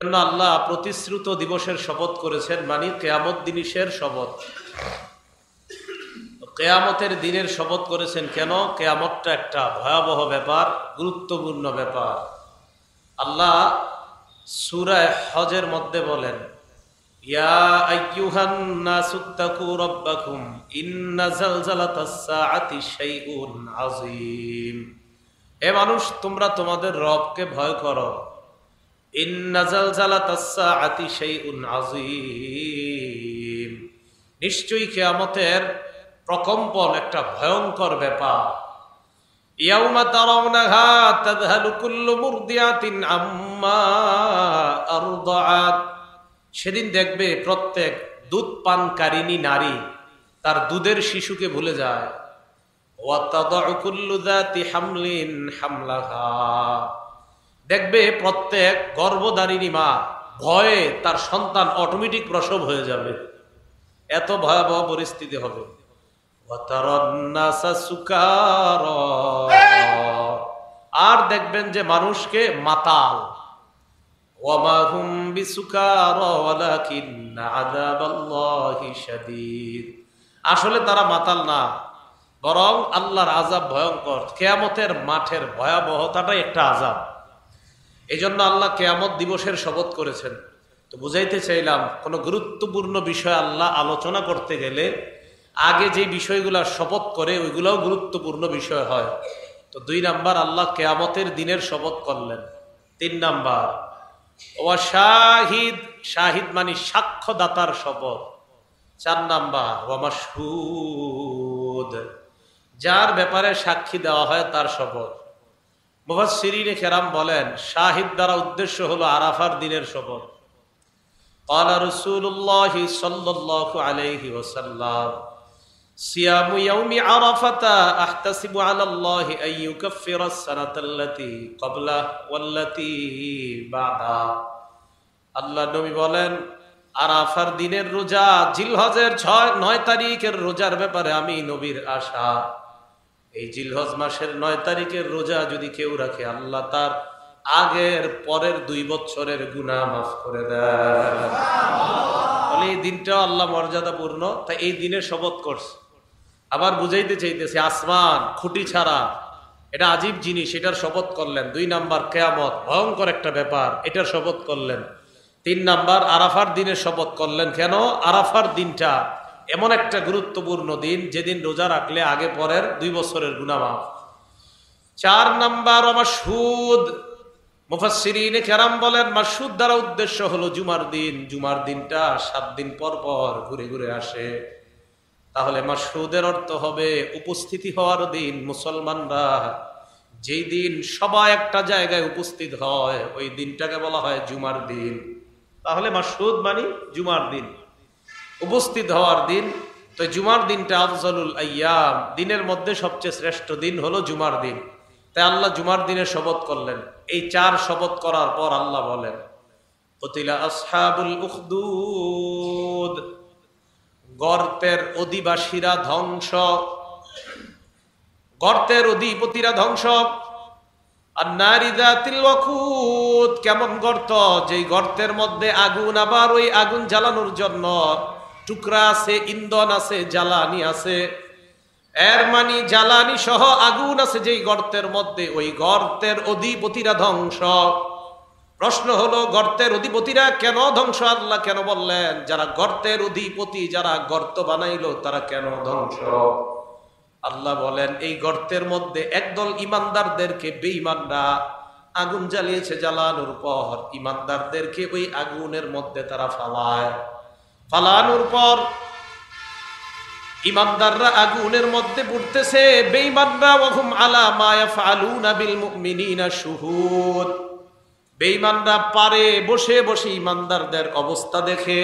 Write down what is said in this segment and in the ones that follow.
জন্য আল্লাহ প্রতিশ্রুত দিবসের শপথ করেছেন, মানে কিয়ামত দিবসের শপথ। কিয়ামতের দিনের শপথ করেছেন কেন? কিয়ামতটা একটা ভয়াবহ ব্যাপার, গুরুত্বপূর্ণ ব্যাপার। আল্লাহ সূরা হজের মধ্যে বলেন, ইয়া আইয়ুহান নাসুত্তাকু রাব্বাকুম ইন্না জালজালাতাস সাআতি শাইউন আযীম। হে মানুষ, তোমরা তোমাদের রবকে ভয় করো। ইন্না জালজালাতাস সাআতি শাইউন আযীম, নিশ্চয়ই কিয়ামতের প্রকম্পন একটা ভয়ঙ্কর ব্যাপার। ইয়াউমা তারাউনাহা তাযহালু কুল্লু মুরদিআতিন আম্মা আরদাআত, সেদিন দেখবে প্রত্যেক দুধ পানকারিনী নারী তার দুধের শিশুকে ভুলে যায়। ওয়া তাদাউ কুল্লু যাতি হামলিন হামলাহা, দেখবে প্রত্যেক গর্ভধারিণী মা ভয়ে তার সন্তান অটোমেটিক প্রসব হয়ে যাবে। এত ভয়াবহ পরিস্থিতি হবে। আর দেখবেন যে মানুষকে মাতাল। ওয়ামা হুম বিসুকারা ওয়ালাকিন্না আযাবাল্লাহি শাদীদ, আসলে তারা মাতাল না, বরং আল্লাহর আযাব ভয়ঙ্কর। কিয়ামতের মাঠের ভয়াবহতাটাই একটা আযাব। এই জন্য আল্লাহ কিয়ামত দিবসের শপথ করেছেন। তো বুঝাইতে চাইলাম, কোন গুরুত্বপূর্ণ বিষয় আল্লাহ আলোচনা করতে গেলে আগে যে বিষয়গুলা শপথ করে ওইগুলাও গুরুত্বপূর্ণ বিষয় হয়। তো 2 নাম্বার আল্লাহ কিয়ামতের দিনের শপথ করলেন। 3 নাম্বার ওয়া শাহিদ, শাহিদ মানে সাক্ষ্যদাতার শপথ। 4 নাম্বার ওয়া মাশহুদ, যার ব্যাপারে সাক্ষী দেওয়া হয় তার শপথ। মুফাসসিরিনে কেরাম বলেন, শাহিদ দ্বারা উদ্দেশ্য হলো আরাফার দিনের শপথ। ক্বালা রাসূলুল্লাহি সাল্লাল্লাহু আলাইহি ওয়াসাল্লাম, সিয়ামু ইয়াউমি আরাফাতা আহতাসিবু আলাল্লাহি আন ইউকাফফিরাস সানাতাল্লাতী ক্বাবলা ওয়াল্লাতী বাদা। আল্লাহ নবী বলেন, আরাফার দিনের রোজা, জিলহজের 9 তারিখের রোজার ব্যাপারে আমি নবীর আশা। এই জিলহজ মাসের 9 তারিখের রোজা যদি কেউ রাখে, আল্লাহ তার আগের পরের 2 বছরের গুনাহ মাফ করে দেন। বলে এই দিনটাও আল্লাহ মর্যাদাপূর্ণ, তাই এই দিনের শপথ করছে। আবার বুঝাইতে চাইতেছে, আসমান খুঁটি ছাড়া, এটা আজীব জিনিস, এটার শপথ করলেন। 2 নাম্বার কিয়ামত, ভয়ঙ্কর একটা ব্যাপার, এটার শপথ করলেন। 3 নাম্বার আরাফার দিনের শপথ করলেন। কেন? আরাফার দিনটা এমন একটা গুরুত্বপূর্ণ দিন, যেদিন রোজা রাখলে আগে পরের 2 বছরের গুনাহ মাফ। 4 নাম্বার মাশহুদ। মুফাসসিরিনে কেরাম বলেন, মাশহুদ দ্বারা উদ্দেশ্য হলো জুমার দিন। জুমার দিনটা 7 দিন পর পর ঘুরে ঘুরে আসে। তাহলে মাশহুদের অর্থ হবে উপস্থিতি হওয়ার দিন। মুসলমানরা যেই দিন সবাই একটা জায়গায় উপস্থিত হয়, ওই দিনটাকে বলা হয় জুমার দিন। তাহলে মাশহুদ মানে জুমার দিন, উপস্থিত হওয়ার দিন। তো জুমার দিনটা আফজলুল আইয়াম, দিনের মধ্যে সবচেয়ে শ্রেষ্ঠ দিন হলো জুমার দিন। তাই আল্লাহ জুমার দিনের শপথ করলেন। এই 4 শপথ করার পর আল্লাহ বলেন, কুতিলা আসহাবুল উখদুদ, গর্তের অধিবাসীরা ধ্বংস, গর্তের অধিপতিরা ধ্বংস। আর নারী যাতিল ওয়াকুদ, কেমন গর্ত? যেই গর্তের মধ্যে আগুন, আবার ওই আগুন জ্বালানোর জন্য টুকরা আছে, ইন্ধন আছে, জ্বালানি আছে। এর মানে জ্বালানি সহ আগুন আছে যেই গর্তের মধ্যে, ওই গর্তের অধিপতিরা ধ্বংস। প্রশ্ন হলো, গর্তের অধিপতিরা কেন ধ্বংস? আল্লাহ কেন বললেন? যারা গর্তের অধিপতি, যারা গর্ত বানাইলো, তারা কেন ধ্বংস? আল্লাহ বলেন, এই গর্তের মধ্যে একদল ইমানদারদেরকে বেঈমানরা আগুন জ্বালিয়েছে, জ্বালানোর পর ইমানদারদেরকে ওই আগুনের মধ্যে তারা ফালায়। ফালানোর পর ইমানদাররা আগুনের মধ্যে পড়তেছে, বেঈমানরা ওয়াহুম আলা মা ইয়াফআলুনা বিল মুমিনিনা শুহুদ। বেঈমানরা পারে বসে বসে ইমানদারদের অবস্থা দেখে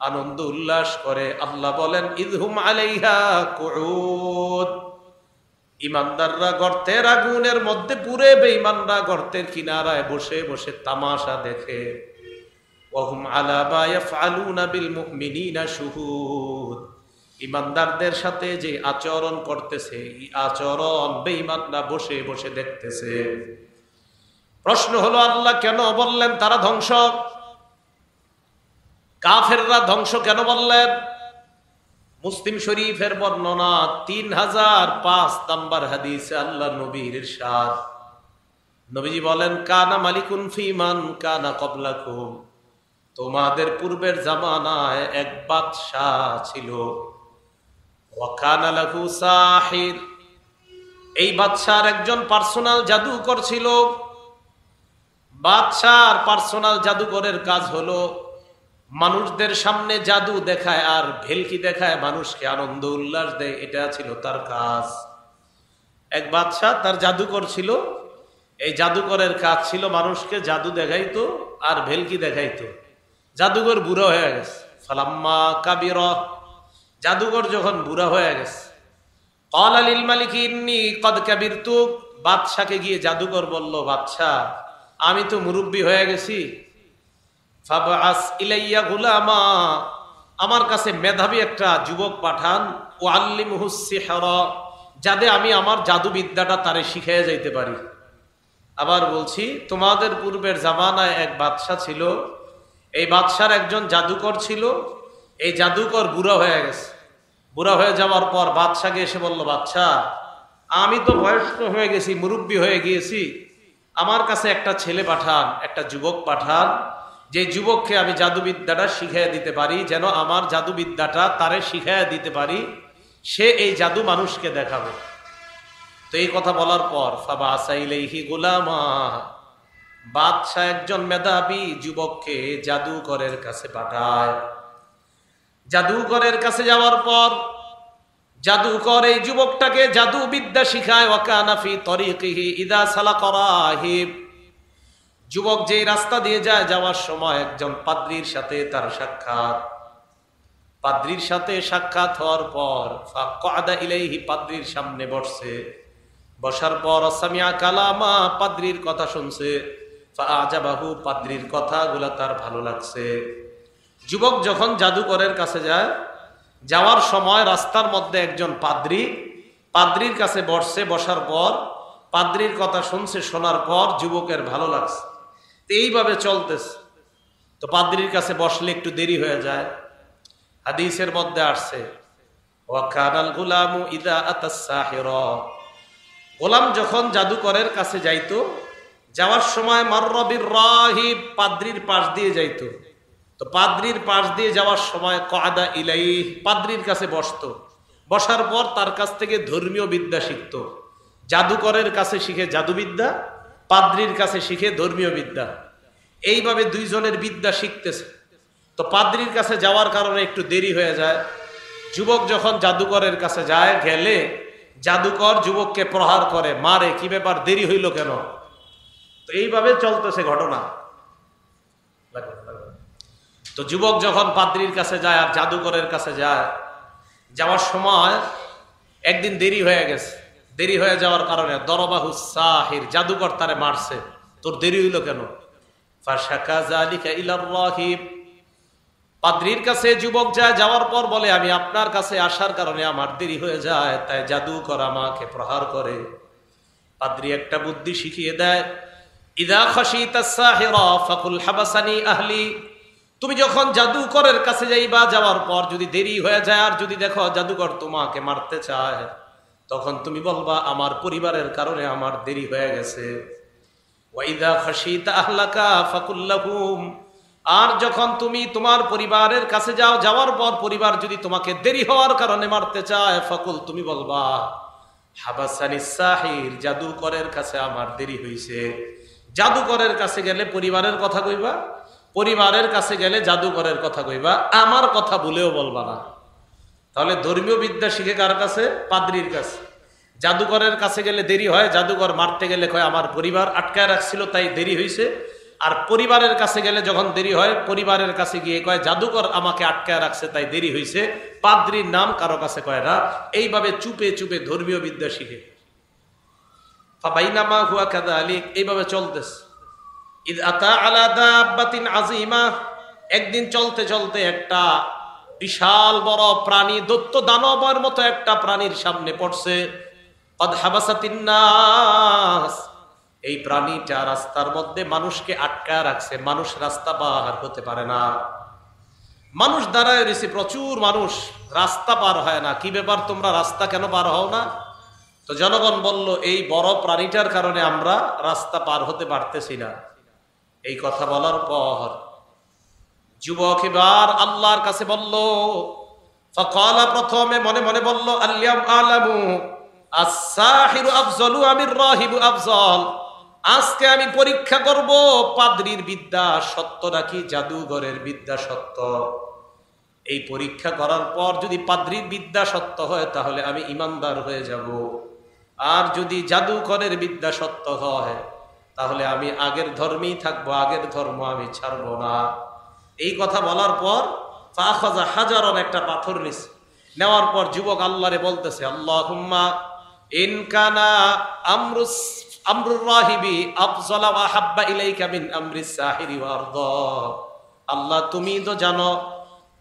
আনন্দ উল্লাস করে। আল্লাহ বলেন, ইযহুম আলাইহা কুউদ, ইমানদাররা গর্তের আগুনের মধ্যে পুরে, বেঈমানরা গর্তের কিনারায় বসে বসে তামাশা দেখে। ওয়াহুম আলা মা ইয়াফআলুনা বিল মুমিনিনা শুহুদ, ইমানদারদের সাথে যে আচরণ করতেছে, এই আচরণ বেঈমানরা বসে বসে দেখতেছে। প্রশ্ন হলো আল্লাহ কেন বললেন তারা ধ্বংস? কাফেররা ধ্বংস কেন বললেন? মুসলিম শরীফের বর্ণনা 3005 নম্বর হাদিসে আল্লাহ নবীর ইরশাদ, নবীজি বলেন কানা মালিকুন ফিমান কানা ক্বাবলাকুম, তোমাদের পূর্বের জামানায় এক বাদশা ছিল, ওয়া কানা লাহু সাহির, এই বাদশার একজন পার্সোনাল জাদুকর ছিল। বাদশার পার্সোনাল জাদুকরের কাজ হলো মানুষদের সামনে জাদু দেখায় আর ভেলকি দেখায়, মানুষকে আনন্দ উল্লাস দেয়, এটা ছিল তার কাজ। এক বাদশা তার জাদুকর ছিল, এই জাদুকরের কাজ ছিল মানুষকে জাদু দেখাইতো আর ভেলকি দেখাইতো। জাদুকর বুড়া হয়ে গেছে, ফালাম্মা কাবির, জাদুকর যখন বুড়া হয়ে গেছে, ক্বালা লিল মালিকি ইন্নী ক্বাদ কাবিরতু, বাদশাকে গিয়ে জাদুকর বলল, বাদশা আমি তো মুরব্বী হয়ে গেছি, ফাবআস ইলাইয়া গুলামা, আমার কাছে মেধাবী একটা যুবক পাঠান, ওয়াল্লিমহুস সিহরা, যাতে আমি আমার জাদুবিদ্যাটা তারে শিখিয়ে যাইতে পারি। আবার বলছি, তোমাদের পূর্বের জামানায় এক বাদশা ছিল, এই বাদশার একজন জাদুকর ছিল, এই জাদুকর বুড়া হয়ে গেছে। বুড়া হয়ে যাওয়ার পর বাদশাকে এসে বলল, বাদশা আমি তো বয়স্ক হয়ে গেছি, মুরব্বী হয়ে গিয়েছি, আমার কাছে একটা ছেলে পাঠান, একটা যুবক পাঠান, যে যুবককে আমি জাদুবিদ্যাটা শিখিয়ে দিতে পারি, যেন আমার জাদুবিদ্যাটা তারে শিখিয়ে দিতে পারি, সে এই জাদু মানুষকে দেখাবে। তো এই কথা বলার পর ফাবাসা ইলাইহি গুলামা, বাদশাহ একজন মেধাবী যুবককে জাদুকরের কাছে পাঠায়। জাদুকরের কাছে যাওয়ার পর জাদুকর এই যুবকটাকে জাদুবিদ্যা শিখায়। ওয়াকানা ফি তরিকিহি ইদা সালাকা রাহিব, যুবক যে রাস্তা দিয়ে যায়, যাওয়ার সময় একজন পাদ্রীর সাথে তার সাক্ষাৎ। পাদ্রীর সাথে সাক্ষাৎ হওয়ার পর ফাকাদা ইলাইহি, পাদ্রীর সামনে বসছে। বসার পর সামিয়া কালামা, পাদ্রীর কথা শুনছে। ফাআজাবাহু, পাদ্রীর কথাগুলো তার ভালো লাগছে। যুবক যখন জাদুকরের কাছে যায়, যাওয়ার সময় রাস্তার মধ্যে একজন পাদ্রীর কাছে বসছে। বসার পর পাদ্রীর কথা শুনছে, শোনার পর যুবকের ভালো লাগছে। এইভাবে চলতেছে। তো পাদ্রীর কাছে বসলে একটু দেরি হয়ে যায়। হাদিসের মধ্যে আসছে, ওয়াকানাল গুলামু ইদা আতাস সাহিরা, গোলাম যখন জাদুকরের কাছে যাইতো, যাওয়ার সময় মাররা বির রাহিব, পাদ্রীর পাশ দিয়ে যাইতো। তো পাদ্রীর পাশ দিয়ে যাওয়ার সময় কাদা ইলাইহি, পাদ্রীর কাছে বসতো। বসার পর তার কাছ থেকে ধর্মীয় বিদ্যা শিখতো। জাদুকরের কাছে শিখে জাদুবিদ্যা, পাদ্রীর কাছে শিখে ধর্মীয় বিদ্যা। এইভাবে দুইজনের বিদ্যা শিখতেছে। তো পাদ্রীর কাছে যাওয়ার কারণে একটু দেরি হয়ে যায়। যুবক যখন জাদুকরের কাছে যায়, গেলে জাদুকর যুবককে প্রহার করে, মারে, কি ব্যাপার, দেরি হইল কেন? তো এইভাবে চলতেছে ঘটনা। তো যুবক যখন পাদ্রীর কাছে যায় আর জাদুকরের কাছে যায়, যাওয়ার সময় একদিন দেরি হয়ে গেছে। দেরি হয়ে যাওয়ার কারণে দরবাহু সাহির, জাদুকর তারে মারছে। তোর দেরি হইল কেন? ফাশাকা যালিকা ইলার রাহিব, পাদ্রীর কাছে যুবক যায়। যাওয়ার পর বলে, আমি আপনার কাছে আসার কারণে আমার দেরি হয়ে যায়, তাই জাদুকর আমাকে প্রহার করে। পাদ্রী একটা বুদ্ধি শিখিয়ে দেয়, ইদা খাশিতাস সাহিরা ফাকুল হাবাসানি আহলি, তুমি যখন জাদুকরের কাছে যাইবা, যাওয়ার পর যদি দেরি হয়ে যায় আর যদি দেখো জাদুকর তোমাকে মারতে চায়, তখন তুমি বলবা আমার পরিবারের কারণে আমার দেরি হয়ে গেছে। ওয়াইদা খাশিতা আহলাকা ফাকুল লাহুম, আর যখন তুমি তোমার পরিবারের কাছে যাও, যাওয়ার পর পরিবার যদি তোমাকে দেরি হওয়ার কারণে মারতে চায়, ফাকুল, তুমি বলবা হাবাসানিস সাহির, জাদুকরের কাছে আমার দেরি হইছে। জাদুকরের কাছে গেলে পরিবারের কথা কইবা, পরিবারের কাছে গেলে জাদুকরের কথা কইবা, আমার কথা ভুলেও বলবা না। তাহলে ধর্মীয় বিদ্যা শিখে কার কাছে? পাদ্রীর কাছে। জাদুকরের কাছে গেলে দেরি হয়, জাদুকর মারতে গেলে কয় আমার পরিবার আটকায় রাখছিল তাই দেরি হয়েছে। আর পরিবারের কাছে গেলে যখন দেরি হয়, পরিবারের কাছে গিয়ে কয় জাদুকর আমাকে আটকায় রাখছে তাই দেরি হয়েছে। পাদ্রীর নাম কারো কাছে কয় না। এইভাবে চুপে চুপে ধর্মীয় বিদ্যা শিখে। ফাবাইনামা হুয়া কাযালিক, এইভাবে চলতেছে। ইদ আতা আলা দাব্বাতিন আযীমা, একদিন চলতে চলতে একটা বিশাল বড় প্রাণী, দৈত্য দানবের মতো একটা প্রাণীর সামনে পড়ছে। কদ হাবাসাতিন নাস, এই প্রাণীটা রাস্তার মধ্যে মানুষকে আটকা রাখছে, মানুষ রাস্তা পার হতে পারে না। মানুষ দাঁড়ায় রয়েছে, প্রচুর মানুষ, রাস্তা পার হয় না। কি ব্যাপার, তোমরা রাস্তা কেন পার হও না? তো জনগণ বলল, এই বড় প্রাণীটার কারণে আমরা রাস্তা পার হতে পারতেছি না। এই কথা বলার পর যুবক এবার আল্লাহর কাছে বলল, ফাকালা, প্রথমে মনে মনে বলল, আল্লাম আলামু আস-সাহিরু আফজালু আমির রাহিবু আফজাল। আজকে আমি পরীক্ষা করব পাদ্রীর বিদ্যা সত্য নাকি জাদুঘরের বিদ্যা সত্য। এই পরীক্ষা করার পর যদি পাদ্রীর বিদ্যা সত্য হয় তাহলে আমি ইমানদার হয়ে যাব, আর যদি জাদুঘরের বিদ্যা সত্য হয় তাহলে আমি আগের ধর্মেই থাকবো, আগের ধর্ম আমি ছাড়বো না। এই কথা বলার পর ফাখাযা হাজারন, একটা পাথর নিছে। নেওয়ার পর যুবক আল্লাহরে বলতেছে, আল্লাহুম্মা ইন কানা আমরুর রাহিবি আফজালা ওয়া হাব্বা ইলাইকা মিন আমরিস সাহিরি ওয়া আরদা। আল্লাহ, তুমি তো জানো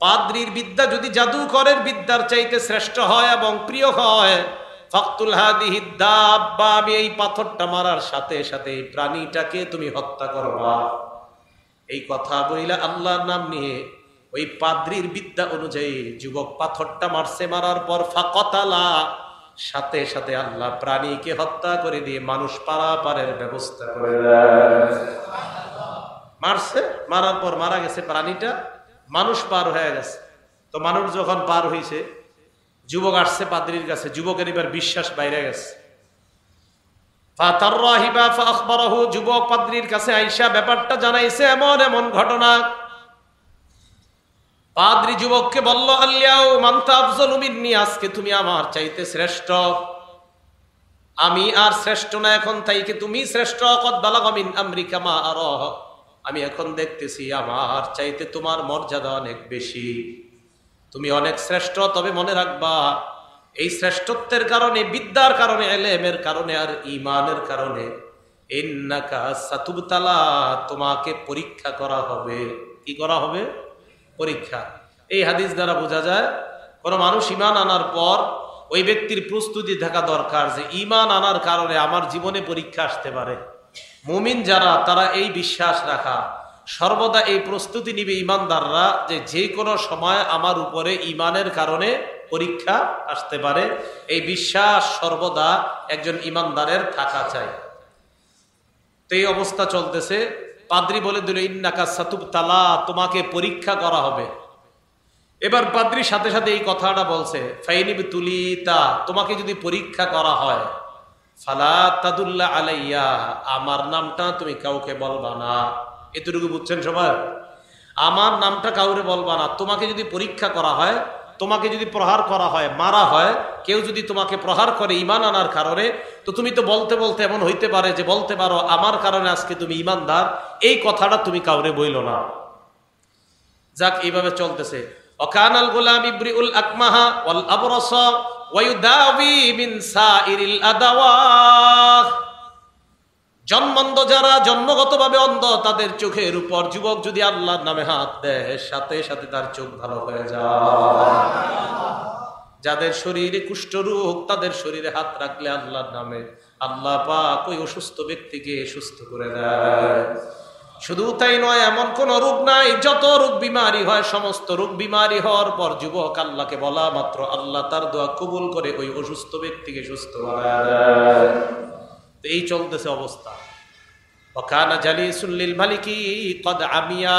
পাদ্রীর বিদ্যা যদি জাদুকরের বিদ্যার চাইতে শ্রেষ্ঠ হয় এবং প্রিয় হয়, ফাকতুল হাদিহি দাব্বা, আমি এই পাথরটা মারার সাথে সাথে এই প্রাণীটাকে তুমি হত্যা করবা। এই কথা বইলা আল্লাহর নাম নিয়ে ওই পাদ্রীর বিদ্যা অনুযায়ী যুবক পাথরটা মারছে। মারার পর ফাকাতালা, সাথে সাথে আল্লাহ প্রাণীকে হত্যা করে দিয়ে মানুষ পারাপারের ব্যবস্থা করে দেয়। মারছে, মারার পর মারা গেছে প্রাণীটা, মানুষ পার হয়ে গেছে। তো মানুষ যখন পার হয়েছে, যুবক আসছে পাদ্রীর কাছে, যুবকের এবার বিশ্বাস বাইরে গেছে। যুবক পাদ্রীর কাছে আইসা ব্যাপারটা জানাইছে, এমন এমন ঘটনা। পাদ্রী যুবককে বলল, আল্লাহ মানতা আফজালু মিন্নি, আজকে তুমি আমার চাইতে শ্রেষ্ঠ, আমি আর শ্রেষ্ঠ না এখন তাইকে তুমি শ্রেষ্ঠ। কদ বালাগা মিন আমরিকা মা আরাহ, আমি এখন দেখতেছি আমার চাইতে তোমার মর্যাদা অনেক বেশি, তুমি অনেক শ্রেষ্ঠ। তবে মনে রাখবা, এই শ্রেষ্ঠত্বের কারণে, বিদ্যার কারণে, ইলমের কারণে আর ঈমানের কারণে ইন্নাকা সাতুবতালা, তোমাকে পরীক্ষা করা হবে। কি করা হবে? পরীক্ষা। এই হাদিস দ্বারা বোঝা যায়, কোন মানুষ ঈমান আনার পর ওই ব্যক্তির প্রস্তুতি থাকা দরকার যে ঈমান আনার কারণে আমার জীবনে পরীক্ষা আসতে পারে। মুমিন যারা, তারা এই বিশ্বাস রাখা, সর্বদা এই প্রস্তুতি নিবে ঈমানদাররা, যে যে কোনো সময় আমার উপরে ঈমানের কারণে পরীক্ষা আসতে পারে। এই বিশ্বাস সর্বদা একজন ঈমানদারের থাকা চাই। তো এই অবস্থা চলতেছে। পাদ্রী বলে দিল, ইন্নাকা সাতুবতালা, তোমাকে পরীক্ষা করা হবে। এবার পাদ্রীর সাথে সাথে এই কথাটা বলছে, ফাইনিবতুলিতা, তোমাকে যদি পরীক্ষা করা হয়, ফালা তাদুল্লা আলাইয়া, আমার নামটা তুমি কাউকে বলবা না। এতটুকু বুঝছেন সবাই? আমার নামটা কাউরে বলবা না। তোমাকে যদি পরীক্ষা করা হয়, তোমাকে যদি প্রহার করা হয়, মারা হয়, কেউ যদি তোমাকে প্রহার করে ঈমান আনার কারণে, তো তুমি তো বলতে বলতে এমন হইতে পারে যে বলতে পারো আমার কারণে আজকে তুমি ঈমানদার, এই কথাটা তুমি কাউরে বইল না। যাক, এইভাবে চলতেছে। ওয়াকানাল গোলাম ইব্রিউল আকমাহা ওয়াল আবরাসা ওয়া ইউদাবি মিন সাইরিল আদাওয়া। জন্মান্ধ যারা, জন্মগতভাবে অন্ধ, তাদের চোখের উপর যুবক যদি আল্লাহর নামে হাত দেয়, সাথে সাথে তার চোখ ভালো হয়ে যায়। যাদের শরীরে কুষ্ঠরোগ, তাদের শরীরে হাত রাখলে আল্লাহর নামে আল্লাহ পাক ওই অসুস্থ ব্যক্তিকে সুস্থ করে দেয়। শুধু তাই নয়, এমন কোন রোগ নাই, যত রোগ বিমারি হয়, সমস্ত রোগ বিমারি হওয়ার পর যুবক আল্লাহকে বলা মাত্র আল্লাহ তার দোয়া কবুল করে ওই অসুস্থ ব্যক্তিকে সুস্থ বানায় দেয়। এই চলতেছে অবস্থা। ওয়াকানা জালিসুল লিল মালিকি কদ আমিয়া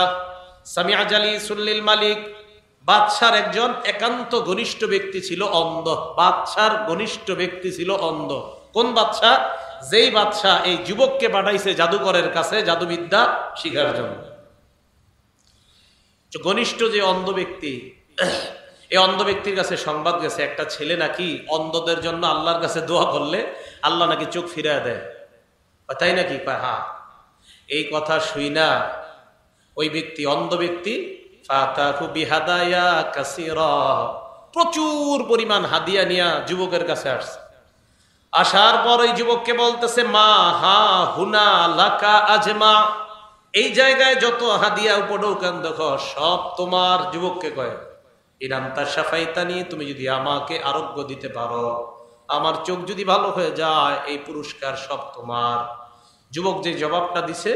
সামিআ জালিসুল লিল মালিক, বাদশার একজন একান্ত ঘনিষ্ঠ ব্যক্তি ছিল অন্ধ। বাদশার ঘনিষ্ঠ ব্যক্তি ছিল অন্ধ। কোন বাদশা? যেই বাদশা এই যুবককে পাঠাইছে জাদুকরের কাছে জাদুবিদ্যা শিখার জন্য। ঘনিষ্ঠ যে অন্ধ ব্যক্তি, এই অন্ধ ব্যক্তির কাছে সংবাদ গেছে, একটা ছেলে নাকি অন্ধদের জন্য আল্লাহর কাছে দোয়া করলে আল্লাহ নাকি চোখ ফিরিয়ে দেয়। তাই নাকি? হ্যাঁ। এই কথা শুই না ওই ব্যক্তি, অন্ধ ব্যক্তি, ফাতাহু বিহাদায়া কাসীরা, প্রচুর পরিমাণ হাদিয়া নিয়া যুবকের কাছে আসছে। আসার পর ওই যুবককে বলতেছে, মা হা হুনা লাকা আজমা, এই জায়গায় যত হাদিয়া উপঢৌকন দেখো সব তোমার। যুবককে কয়, ইনান্তা শাফাইতানি, তুমি যদি আমাকে আরোগ্য দিতে পারো, আমার চোখ যদি ভালো হয়ে যায়, এই পুরস্কার সব তোমার। যুবক যে জবাবটা দিছে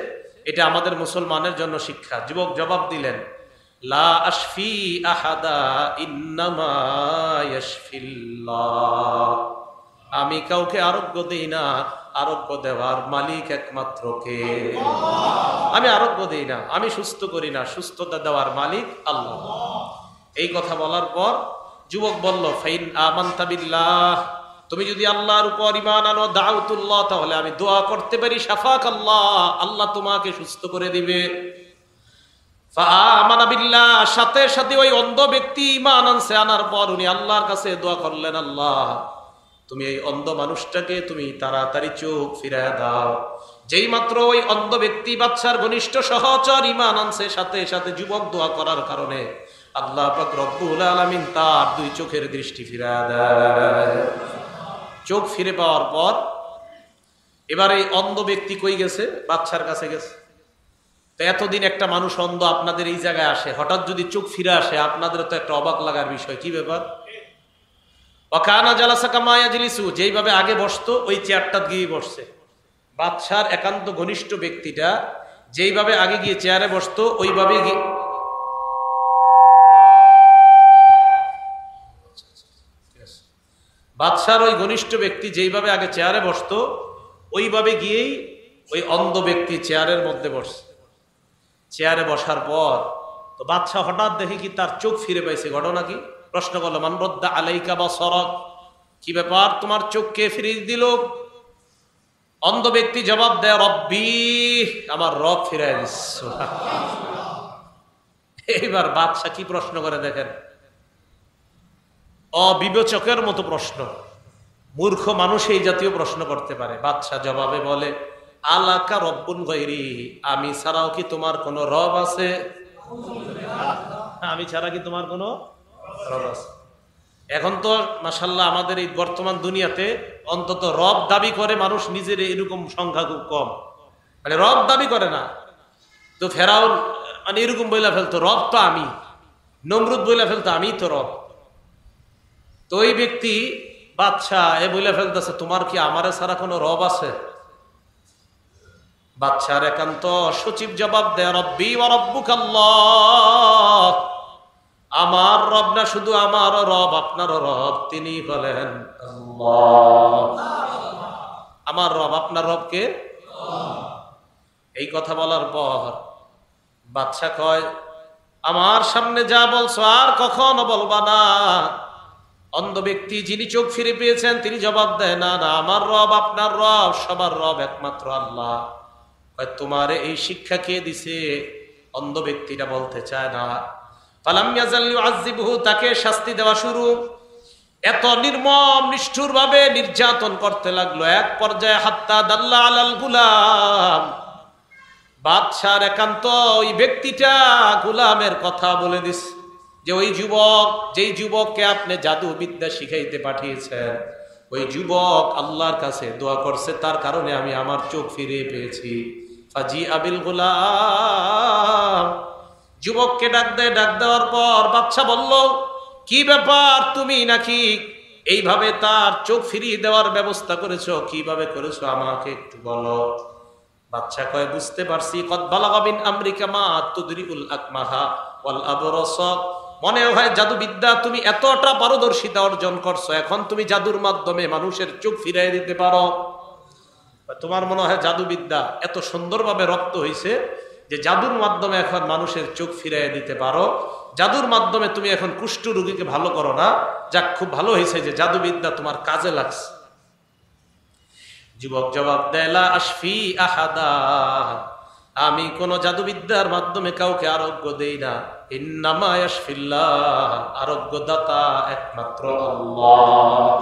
এটা আমাদের মুসলমানের জন্য শিক্ষা। যুবক জবাব দিলেন, লা আশফি আহাদা ইন্নামা ইয়াশফিল্লাহ। আমি কাউকে আরোগ্য দেই না, আরোগ্য দেওয়ার মালিক একমাত্র কে? আমি আরোগ্য দেই না, আমি সুস্থ করি না, সুস্থতা দেওয়ার মালিক আল্লাহ। এই কথা বলার পর যুবক বলল, ফাইন আমানতা বিল্লাহ, তুমি যদি আল্লাহর উপর ঈমান আনো, দাউতুল্লাহ, তাহলে আমি দোয়া করতে পারি, শাফাক আল্লাহ, আল্লাহ তোমাকে সুস্থ করে দিবে। ফাআমানা বিল্লাহ, সাথে সাথে ওই অন্ধ ব্যক্তি ঈমান আনছে, আনার পর উনি আল্লাহর কাছে দোয়া করলেন, আল্লাহ তুমি এই অন্ধ মানুষটাকে তুমি তাড়াতাড়ি চোখ ফিরায় দাও। যেই মাত্র ওই অন্ধ ব্যক্তি বাদশার ঘনিষ্ঠ সহচর ঈমান আনছে, সাথে সাথে যুবক দোয়া করার কারণে আল্লাহ পাক রব্বুল আলামিন তার দুই চোখের দৃষ্টি ফিরায় দেয়। চোখ ফিরে পাওয়ার পর এবার এই অন্ধ ব্যক্তি কই গেছে? বাদশার কাছে গেছে। তো এতদিন একটা মানুষ অন্ধ আপনাদের এই জায়গায় আসে, হঠাৎ যদি চোখ ফিরে আসে, আপনাদের তো একটা অবাক লাগার বিষয়। কি ব্যাপার? ওয়াকানা জালাসা কামা ইয়াজলিসু, যেইভাবে আগে বসতো ওই চেয়ারটা গিয়ে বসছে। বাদশার একান্ত ঘনিষ্ঠ ব্যক্তিটা যেইভাবে আগে গিয়ে চেয়ারে বসতো ওইভাবে গিয়ে, বাদশার ওই ঘনিষ্ঠ ব্যক্তি যেইভাবে আগে চেয়ারে বসতো ওইভাবে গিয়েই ওই অন্ধ ব্যক্তি চেয়ারের মধ্যে বসছে। চেয়ারে বসার পর তো বাদশা হঠাৎ দেখে কি তার চোখ ফিরে পাইছে। ঘটনা কি? প্রশ্ন করলো, মান রদ্দা আলাইকা বাসারাক, কি ব্যাপার, তোমার চোখ কে ফিরিয়ে দিল? অন্ধ ব্যক্তি জবাব দেয়, রব্বি, আমার রব ফিরাই দিচ্ছে। এইবার বাদশা কি প্রশ্ন করে দেখেন, অবিবেচকের মতো প্রশ্ন। মূর্খ মানুষ এই জাতীয় প্রশ্ন করতে পারে। বাদশা জবাবে বলে, আলাকা রব্বুন গায়রি, আমি ছাড়াও কি তোমার কোনো রব আছে? আমি ছাড়া কি তোমার কোনো রব আছে? এখন তো মাশাআল্লাহ আমাদের এই বর্তমান দুনিয়াতে অন্তত রব দাবি করে মানুষ নিজের এরকম সংখ্যা খুব কম, মানে রব দাবি করে না। তো ফেরাউন মানে এরকম বইলা ফেলতো, রব তো আমি। নমরুদ বইলা ফেলতো, আমি তো রব। তো ওই ব্যক্তি বাদশা এ বইলা ফেলতেছে, তোমার কি আমারে ছাড়া কোনো রব আছে? বাদশার একান্ত সচিব জবাব দেয়, রব্বি ওয়া রব্বুকাল্লাহ, আমার রব না শুধু আমারও রব, আপনারও রব, তিনি বলেন আল্লাহ। আমার রব, আপনার রব কে? এই কথা বলার পর বাদশা কয়, আমার সামনে যা বলছো আর কখনো বলবা না। অন্ধ ব্যক্তি যিনি চোখ ফিরে পেয়েছেন তিনি জবাব দেয়, না না, আমার রব আপনার রব, সবার রব একমাত্র আল্লাহ। তোমার এই শিক্ষা কে দিছে? অন্ধ ব্যক্তিটা বলতে চায় না। ফালাম ইয়াজাল ইউআযিবুহু, তাকে শাস্তি দেওয়া শুরু। এত নির্মম নিষ্ঠুর ভাবে নির্যাতন করতে লাগলো। এক পর্যায়ে হাত্তা দাল্লা আলাল গুলাম, বাদশার একান্ত ওই ব্যক্তিটা গুলামের কথা বলে দিস যে ওই যুবক, যেই যুবককে আপনি জাদু বিদ্যা শিখাইতে পাঠিয়েছেন, ওই যুবক আল্লাহর কাছে দোয়া করছে, তার কারণে আমি আমার চোখ ফিরে পেয়েছি। ফাজি আবিল গুলাম, যুবককে ডাক দেয়। ডাক দেওয়ার পর বাদশা বলল, কি ব্যাপার, তুমি নাকি এইভাবে তার চোখ ফিরিয়ে দেওয়ার ব্যবস্থা করেছো? কিভাবে করেছো আমাকে একটু বলো। বাদশা কয়, বুঝতে পারছি, কদ বালাগা মিন আমরিকা মা তুদরিউল আকমাহা ওয়াল আবরাস, মনে হয় জাদুবিদ্যা তুমি এতটা পারদর্শিতা অর্জন করছো, এখন তুমি জাদুর মাধ্যমে মানুষের চোখ ফিরিয়ে দিতে পারো। তোমার মনে হয় জাদুবিদ্যা এত সুন্দরভাবে রপ্ত হয়েছে যে জাদুর মাধ্যমে এখন মানুষের চোখ ফিরিয়ে দিতে পারো। জাদুর মাধ্যমে তুমি এখন কুষ্ঠ রোগীকে ভালো করো না। যাক, খুব ভালো হয়েছে যে জাদুবিদ্যা তোমার কাজে লাগছে। যুবক জবাব দেয়, লা আশফি আহাদা, আমি কোন জাদুবিদ্যার মাধ্যমে কাউকে আরোগ্য দেই না। ইন্নামা ইয়াশফিল্লাহ, আরোগ্যদাতা একমাত্র আল্লাহ।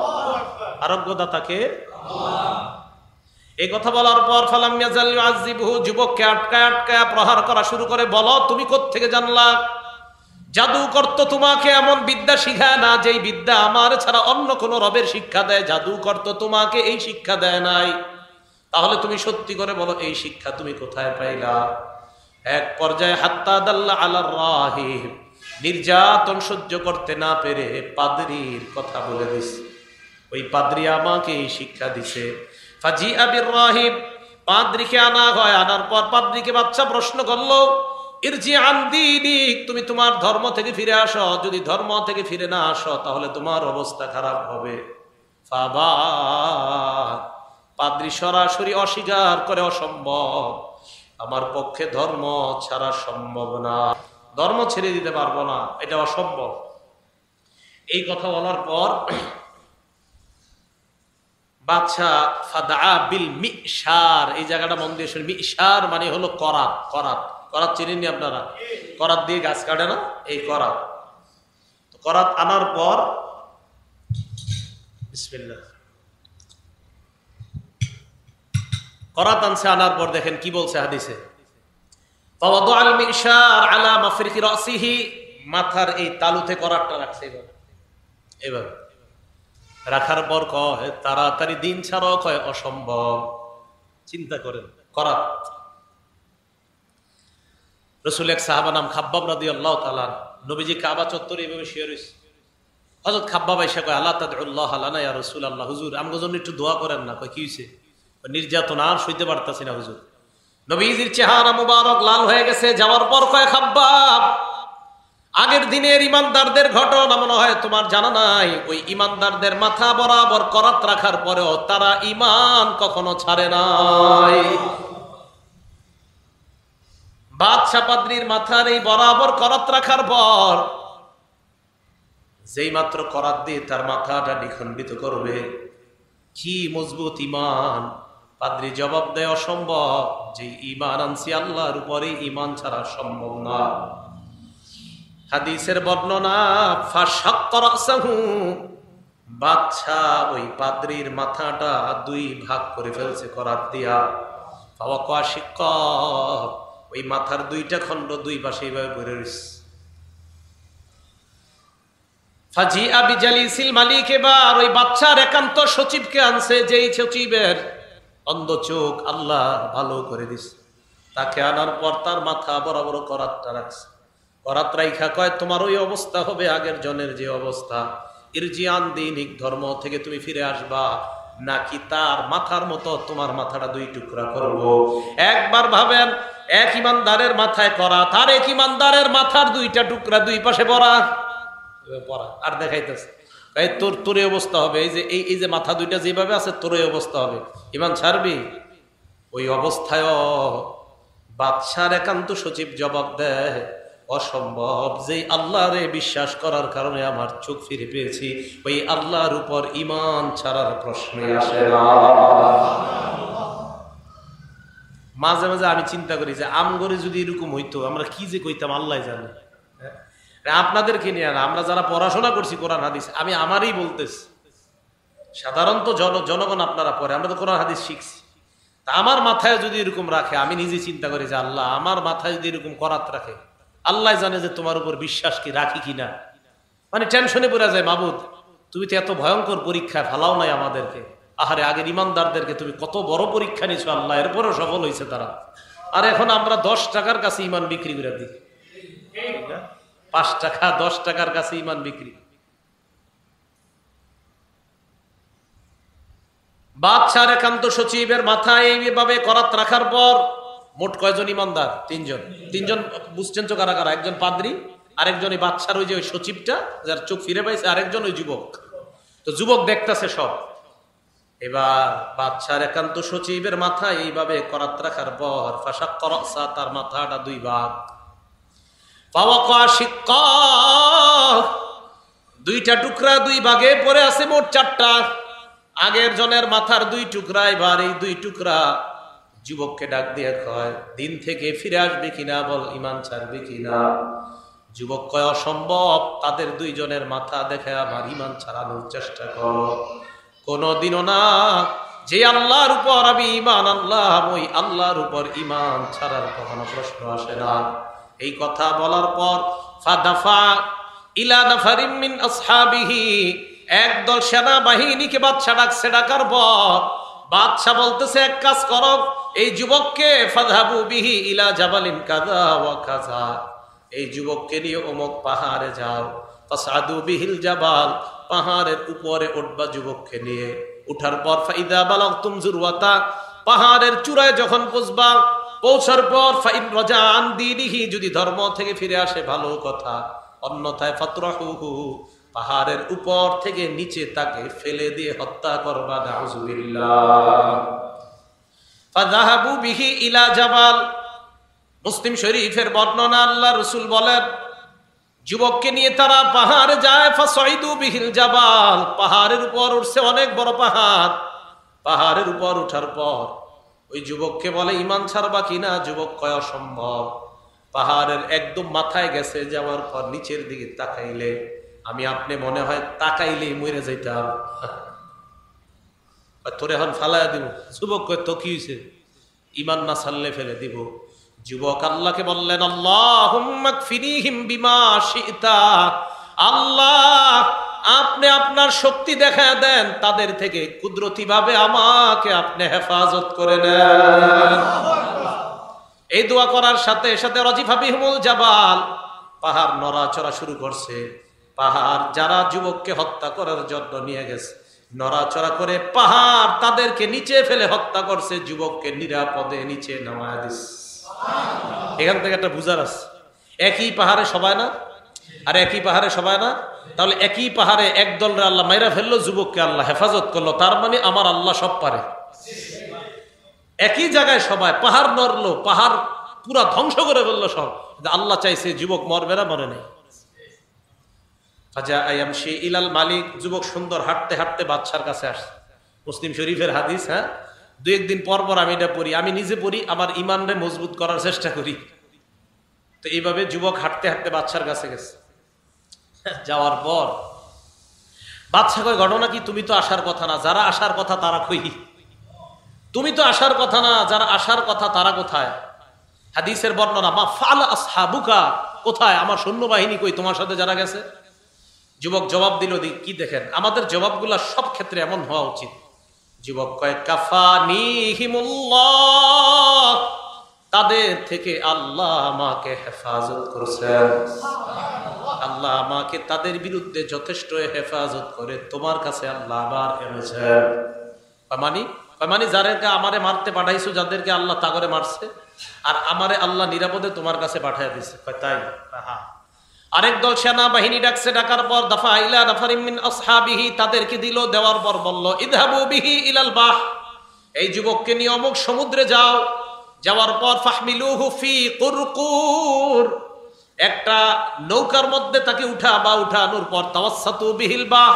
আরোগ্যদাতাকে আল্লাহ। এই কথা বলার পর ফালাম ইয়াজাল ইউআযিবুহু, যুবককে আটকায় আটকায় প্রহার করা শুরু করে। বলো, তুমি কোত্থেকে জানলা? জাদুকর তো তোমাকে এমন বিদ্যা শিখায় না যেই বিদ্যা আমার ছাড়া অন্য কোন রবের শিক্ষা দেয়। জাদুকর তো তোমাকে এই শিক্ষা দেয় নাই। তাহলে তুমি সত্যি করে বলো, এই শিক্ষা তুমি কোথায় পাইলা? এক পর্যায়ে হাত্তা দাল্লা আলার রাহিব, নির্যাতন সহ্য করতে না পেরে পাদ্রীর কথা বলে দিস। ওই পাদ্রী আমাকে এই শিক্ষা দিছে। ফাজি আবির রাহিব, পাদ্রীকে আনা হয়। আনার পর পাদ্রীকে বাচ্চা প্রশ্ন করলো, ইরজি আন দীনিক, তুমি তোমার ধর্ম থেকে ফিরে আসো, যদি ধর্ম থেকে ফিরে না আসো তাহলে তোমার অবস্থা খারাপ হবে। ফাবা, পাদ্রী সরাসরি অস্বীকার করে, অসম্ভব, আমার পক্ষে ধর্ম ছাড়া সম্ভব না, ধর্ম ছেড়ে দিতে পারবো না, এটা অসম্ভব। এই কথা বলার পর বাদশা ফাদা বিল মিশার, এই জায়গাটা মন দিয়ে শুনে, মিশার মানে হলো করাত। করাত, করাত চিনেননি আপনারা? করাত দিয়ে গাছ কাটে না, এই করাত। করাত আনার পর বিসমিল্লাহ, করাত আনছে, আনার পর দেখেন কি বলছে হাদিসে, ফাওয়াদাল মিশার আলা মাফরিকি রাসিহি, মাথার এই তালুতে করাতটা রাখছে এবার রাখার পর কয় তাড়াতাড়ি দিন ছাড়াও, কয় অসম্ভব। চিন্তা করেন, করাত। রাসূল এক সাহাবা নাম খাব্বাব রাদিয়াল্লাহু তাআলা, নবীজি কাবা চত্বরে এইভাবে শুয়ে রয়েছে। হযরত খাব্বাব আয়েশা কয় আল্লাহ তাদউল্লাহ লানা ইয়া রাসূলুল্লাহ, হুজুর আমগো জন্য একটু দোয়া করেন না। কয় কি হইছে? নির্যাতন আর সইতে পারতাছি না হুজুর। নবীজির চেহারা মুবারক লাল হয়ে গেছে। যাওয়ার পর কয় খাব্বাব, আগের দিনের ইমানদারদের ঘটনা মনে হয় তোমার জানা নাই। ওই ইমানদারদের মাথা বরাবর করাত রাখার পরেও তারা ঈমান কখনো ছাড়ে নাই। বাদশা পাদ্রীর মাথার এই বরাবর করাত রাখার পর যেই মাত্র করাত দিয়ে তার মাথাটা নিখণ্ডিত করবে, কি মজবুত ঈমান। পাদ্রী জবাব দেয় অসম্ভব, যে ঈমান আনছি আল্লাহর উপরে, ঈমান ছাড়া সম্ভব না। হাদিসের বর্ণনা, ফাশাক্কা রাসাহু, বাদশা ওই পাদ্রীর মাথাটা দুই ভাগ করে ফেলছে করাত দিয়া। ফাওয়াকা শিক্কা, ওই মাথার দুইটা খণ্ড দুই পাশে এইভাবে পড়ে রয়েছে। ফাজিআ বিজালিসিল মালিক, এবার ওই বাদশার একান্ত সচিবকে আনছে, যেই সচিবের অন্ধ চোখ আল্লাহ ভালো করে দিছে। তাকে আনার পর তার মাথা বরাবর করাতটা রাখছে। করাত রাইখা কয় তোমার ওই অবস্থা হবে আগের জনের যে অবস্থা। ইরজিআন দীনিক, ধর্ম থেকে তুমি ফিরে আসবা, নাকি তার মাথার মতো তোমার মাথাটা দুই টুকরা করব। একবার ভাবেন, এক ইমানদারের মাথায় করাত, আর এক ইমানদারের মাথার দুইটা টুকরা দুই পাশে পড়া। আর দেখাইতেছে তোর তোর অবস্থা হবে, এই যে মাথা দুইটা যেভাবে আছে তোর অবস্থা হবে, ইমান ছাড়বি? ওই অবস্থায় বাদশার একান্ত সচিব জবাব দেয় অসম্ভব, যে আল্লাহরে বিশ্বাস করার কারণে আমার চোখ ফিরে পেয়েছি, ওই আল্লাহর উপর ঈমান ছাড়ার প্রশ্নই আসে না। মাঝে মাঝে আমি চিন্তা করি যে আমগরে যদি এরকম হইতো আমরা কি যে কইতাম আল্লাহ জানে। আপনাদেরকে নিয়ে না, আমরা যারা পড়াশোনা করছি কোরআন হাদিস, আমি আমারই বলতেছি, সাধারণত জনগণ আপনারা পড়ে, আমরা তো কোরআন হাদিস শিখছি। তা আমার মাথায় যদি এরকম রাখে, আমি নিজে চিন্তা করি যে আল্লাহ আমার মাথায় যদি এরকম করাত রাখে, আল্লাহ জানে যে তোমার উপর বিশ্বাস কি রাখি কিনা। মানে টেনশনে পড়ে যায়, মাবুদ তুমি তো এত ভয়ঙ্কর পরীক্ষায় ফালাও নাই আমাদেরকে। আহারে, আগের ইমানদারদেরকে তুমি কত বড় পরীক্ষা নিয়েছো আল্লাহ, এরপরও সফল হয়েছে তারা। আর এখন আমরা 10 টাকার কাছে ইমান বিক্রি করে দিই, 5 টাকা 10 টাকার কাছে ইমান বিক্রি। বাদশার একান্ত সচিবের মাথায় এইভাবে করাত রাখার পর মোট কয়জন ইমানদার? 3জন। বুঝছেন তো কারা কারা? একজন পাদ্রী, আরেকজন ওই বাদশার ওই যে ওই সচিবটা যার চোখ ফিরে পাইছে, আরেকজন ওই যুবক। তো যুবক দেখতেছে সব। এবার বাদশার একান্ত সচিবের মাথায় এইভাবে করাত রাখার পর ফাশাক্কা রাসা, তার মাথাটা দুই ভাগ। ফাওয়াকা শিক্কা, দুইটা টুকরা দুই ভাগে পড়ে আছে, মোট 4টা। আগের জনের মাথার দুই টুকরা, এবার এই দুই টুকরা। যুবককে ডাক দিয়ে কয় দিন থেকে ফিরে আসবে কিনা, বল ঈমান ছাড়বে কিনা। যুবক কয় অসম্ভব, তাদের দুইজনের মাথা দেখে আমার ঈমান ছাড়ানোর চেষ্টা করো। কোনদিনও না, যে আল্লাহর উপর আমি ঈমান আনলাম, ওই আল্লাহর উপর ঈমান ছাড়ার কখনো প্রশ্ন আসে না। এই কথা বলার পর ফাদাফা ইলা নাফারিম মিন আসহাবিহি, একদল সেনাবাহিনীকে বাদশা ডাকছে। ডাকার পর বাদশা বলতেছে এক কাজ করো, এই যুবককে ফাযহাবু বিহি ইলা জাবালিন কাযা ওয়া কাযা, এই যুবককে নিয়ে অমুক পাহাড়ে যাও। ফাসআদু বিহিল জাবাল, পাহাড়ের উপরে উঠবা যুবককে নিয়ে। উঠার পর ফাইদা বালাগতুম যুরওয়াতা, পাহাড়ের চূড়ায় যখন পৌঁছবা, পৌঁছার পর ফাইন রাজাআন দীনিহি, যদি ধর্ম থেকে ফিরে আসে ভালো কথা, অন্যথায় ফাতরাহুহু, পাহাড়ের উপর থেকে নিচে তাকে ফেলে দিয়ে হত্যা করবা। নাউযুবিল্লাহ। ফাযাহাবু বিহি ইলা জাবাল। মুসলিম শরীফের বর্ণনা, আল্লাহ রাসূল বলেন যুবককে নিয়ে তারা পাহাড়ে যায়। ফাসাইদু বিহিল জাবাল, পাহাড়ের উপর উঠছে, অনেক বড় পাহাড়। পাহাড়ের উপর ওঠার পর ওই যুবককে বলে ঈমান ছাড়বা কিনা? যুবক কয় অসম্ভব। পাহাড়ের একদম মাথায় গেছে, যাওয়ার পর নিচের দিকে তাকাইলে আমি আপনি মনে হয় তাকাইলেই মরে যাইতাম। তোরে এখন ফালাইয়া দিব। যুবক কয় তো কি হয়েছে? ঈমান না ছাড়লে ফেলে দিব। যুবক আল্লাহকে বললেন আল্লাহুম্মা কফিনিহিম বিমা শি'তা, আল্লাহ আপনি আপনার শক্তি দেখা দেন, তাদের থেকে কুদরতি ভাবে আমাকে আপনি হেফাজত করে নেন। এই দোয়া করার সাথে সাথে রাজিফা বিহিমুল জাবাল, পাহাড় নড়াচড়া শুরু করছে। পাহাড় যারা যুবককে হত্যা করার জন্য নিয়ে গেছে নড়াচড়া করে, পাহাড় তাদেরকে নিচে ফেলে হত্যা করছে, যুবককে নিরাপদে নিচে নামায়া দিচ্ছে। এখান থেকে একটা বুঝার আছে, একই পাহাড়ে সবাই না, আর একই পাহাড়ে সবাই না। তাহলে একই পাহাড়ে একদল আল্লাহ মাইরা ফেললো, যুবককে আল্লাহ হেফাজত করলো, তার মানে আমার আল্লাহ সব পারে। একই জায়গায় সবাই, পাহাড় নড়লো, পাহাড় পুরা ধ্বংস করে ফেললো সব, আল্লাহ চাইছে যুবক মরবে না, মরে নেই। ইলাল মালিক, যুবক সুন্দর হাঁটতে হাঁটতে বাদশার কাছে আসে। মুসলিম শরীফের হাদিস। হ্যাঁ, দু একদিন পর পর আমি এটা পড়ি, আমি নিজে পড়ি, আমার ইমানরে মজবুত করার চেষ্টা করি। তো এইভাবে যুবক হাঁটতে হাঁটতে বাদশার কাছে গেছে। যাওয়ার পর বাদশা কয় ঘটনা কি? তুমি তো আসার কথা না, যারা আসার কথা তারা কই? তুমি তো আসার কথা না, যারা আসার কথা তারা কোথায়? হাদিসের বর্ণনা, মা ফাআলা আসহাবুকা, কোথায় আমার সৈন্যবাহিনী কই, তোমার সাথে যারা গেছে? যুবক জবাব দিল, কি দেখেন আমাদের জবাবগুলা সব ক্ষেত্রে এমন হওয়া উচিত। যুবক কয় কাফানিহিমুল্লাহ, তাদের থেকে আল্লাহ আমাকে হেফাজত করেছেন, আল্লাহ আমাকে তাদের বিরুদ্ধে যথেষ্ট হেফাজত করে তোমার কাছে আল্লাহ আবার এনেছেন। মানে যাদেরকে আমারে মারতে পাঠাইছো, যাদেরকে আল্লাহ তাগরে মারছে, আর আমারে আল্লাহ নিরাপদে তোমার কাছে পাঠাইয়া দিছে। তাই? আরেক দল সেনা বাহিনী ডাকছে, ডাকার পর দাফা ইলা নাফারিম মিন আসহাবিহি, তাদেরকে দিল, দেওয়ার পর বলল ইযহাবু বিহি ইলাল বাহ, এই যুবককে নিয়ে অমুক সমুদ্রে যাও। যাওয়ার পর ফাহমিলুহু ফি কুরকুর, একটা নৌকার মধ্যে তাকে উঠানোর পর তাওয়াসসাতু বিহিল বাহ,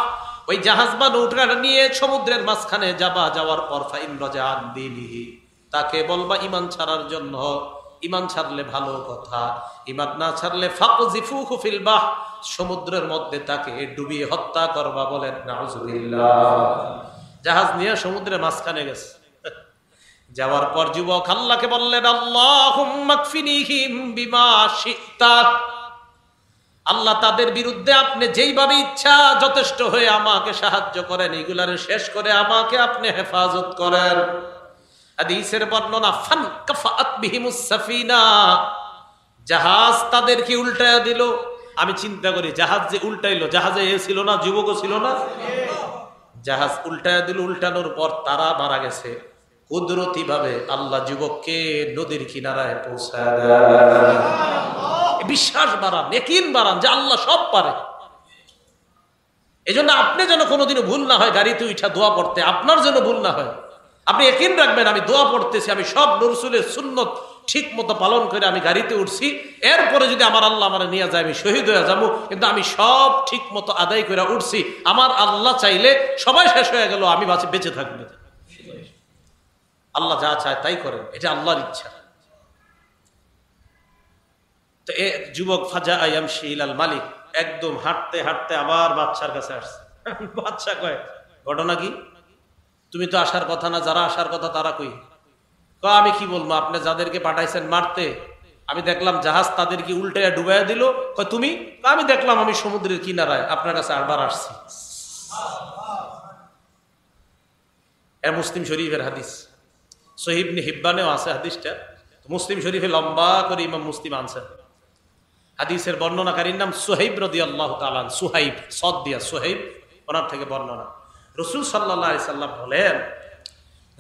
ওই জাহাজ বা নৌকাটা নিয়ে সমুদ্রের মাঝখানে যাবা। যাওয়ার পর ফাইন রাজাআন দীনিহি, তাকে বলবা ঈমান ছাড়ার জন্য, ঈমান ছাড়লে ভালো কথা, ঈমান না ছাড়লে ফাকযিফুহু ফিল বাহ, সমুদ্রের মধ্যে তাকে ডুবিয়ে হত্যা করবা। বলেন নাউযুবিল্লাহ। জাহাজ নিয়ে সমুদ্রের মাঝখানে গেছে। যাওয়ার পর যুবক আল্লাহকে বললেন আল্লাহুম্মা কফিনিহিম বিমা শি'তা, আল্লাহ তাদের বিরুদ্ধে আপনি যেইভাবে ইচ্ছা যথেষ্ট হয়ে আমাকে সাহায্য করেন, এগুলার শেষ করে আমাকে আপনি হেফাজত করেন। হাদিসের বর্ণনা, ফান কাফাআত বিহিমুস সাফিনা, জাহাজ তাদেরকে উল্টায়া দিল। আমি চিন্তা করি, জাহাজ যে উল্টাইলো, জাহাজে এ ছিল না, যুবকও ছিল না, জাহাজ উল্টায়া দিল। উল্টানোর পর তারা মারা গেছে। কুদরতি ভাবে আল্লাহ যুবককে নদীর কিনারায় পৌঁছায় দেয়। বিশ্বাস বাড়ান, ইয়াকিন বাড়ান যে আল্লাহ সব পারে। এজন্য আপনি যেন কোনোদিনও ভুল না হয় গাড়িতে উঠা দোয়া পড়তে, আপনার যেন ভুল না হয়। আপনি ইয়াকিন রাখবেন আমি দোয়া পড়তেছি, আমি সব রাসূলের সুন্নত ঠিক মতো পালন করে আমি গাড়িতে উঠছি, এরপরে যদি আমার আল্লাহ আমার নিয়ে যায় আমি শহীদ হয়ে যাবো, কিন্তু আমি সব ঠিক মতো আদায় করে উঠছি। আমার আল্লাহ চাইলে সবাই শেষ হয়ে গেল, আমি বেঁচে থাকবো। আল্লাহ যা চায় তাই করেন, এটা আল্লাহর ইচ্ছা। তো এ যুবক ফাজা ইয়ামশি ইলাল মালিক, একদম হাঁটতে হাঁটতে আবার বাদশার কাছে আসছে। বাদশা কয় ঘটনা কি? তুমি তো আসার কথা না, যারা আসার কথা তারা কই? আমি কি বলবো, আপনি যাদেরকে পাঠাইছেন মারতে, আমি দেখলাম জাহাজ তাদেরকে উল্টাইয়া ডুবাইয়া দিল। তুমি? আমি দেখলাম আমি সমুদ্রের কিনারায় আপনার কাছে আবার আসছি। মুসলিম শরীফের হাদিস, সহিহ ইবনে হিব্বানেও আছে হাদিসটা। মুসলিম শরীফে লম্বা করে ইমাম মুসলিম আনছেন। হাদিসের বর্ণনাকারীর নাম সুহাইব রাদিয়াল্লাহু তাআলা, সুহাইব সদ দিয়া সুহাইব, ওনার থেকে বর্ণনা। রাসূল সাল্লাল্লাহু আলাইহি সাল্লাম বলেন,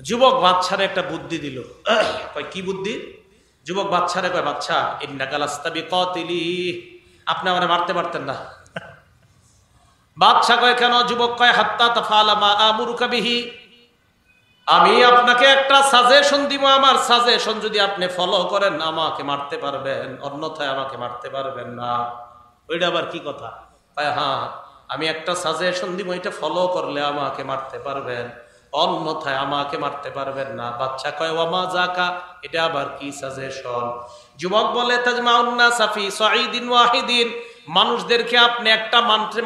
যুবক বাচ্চারে একটা বুদ্ধি দিল। কয় কি বুদ্ধি? যুবক বাচ্চারে কয়, বাচ্চা ইন্নাকা লাস্তা বিকাতিলি, আপনি আমারে মারতে পারতেন না। বাচ্চা কয় কেন? যুবক কয় হাত্তা তাফআলা মা আমুরুকা বিহি, আমি আপনাকে একটা সাজেশন দিব, আমার সাজেশন যদি আপনি ফলো করেন আমাকে মারতে পারবেন, অন্যথায় আমাকে মারতে পারবেন না। ওইটা আবার কি কথা? হ্যাঁ, আমি একটা সাজেশন দিব, এটা ফলো করলে আমাকে মারতে পারবেন, অন্যথায় আমাকে মারতে পারবেন না। বাচ্চা কয় ওয়ামা জাকা, এটা আবার কি সাজেশন? যুবক বলে তাজমাউন নাসা ফি সাঈদিন ওয়াহিদিন, মানুষদেরকে আপনি একটা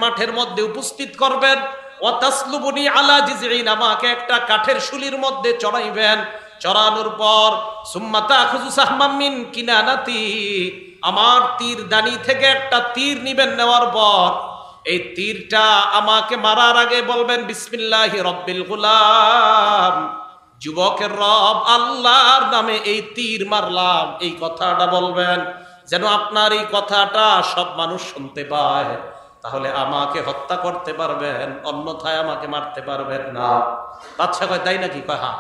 মাঠের মধ্যে উপস্থিত করবেন, ওয়াতাসলুবুনি আলা জিজঈন, আমাকে একটা কাঠের শুলির মধ্যে চড়াইবেন, চড়ানোর পর সুম্মা তাখুযু সাহমাম মিন কিনানাতি, আমার তীর দানি থেকে একটা তীর নিবেন, নেওয়ার পর এই তীরটা আমাকে মারার আগে বলবেন বিসমিল্লাহি রব্বিল গুলাম, যুবকের রব আল্লাহর নামে এই তীর মারলাম, এই কথাটা বলবেন, যেন আপনার এই কথাটা সব মানুষ শুনতে পায়, তাহলে আমাকে হত্যা করতে পারবেন, অন্যথায় আমাকে মারতে পারবেন না। বাদশা কয় তাই নাকি? কয় হ্যাঁ।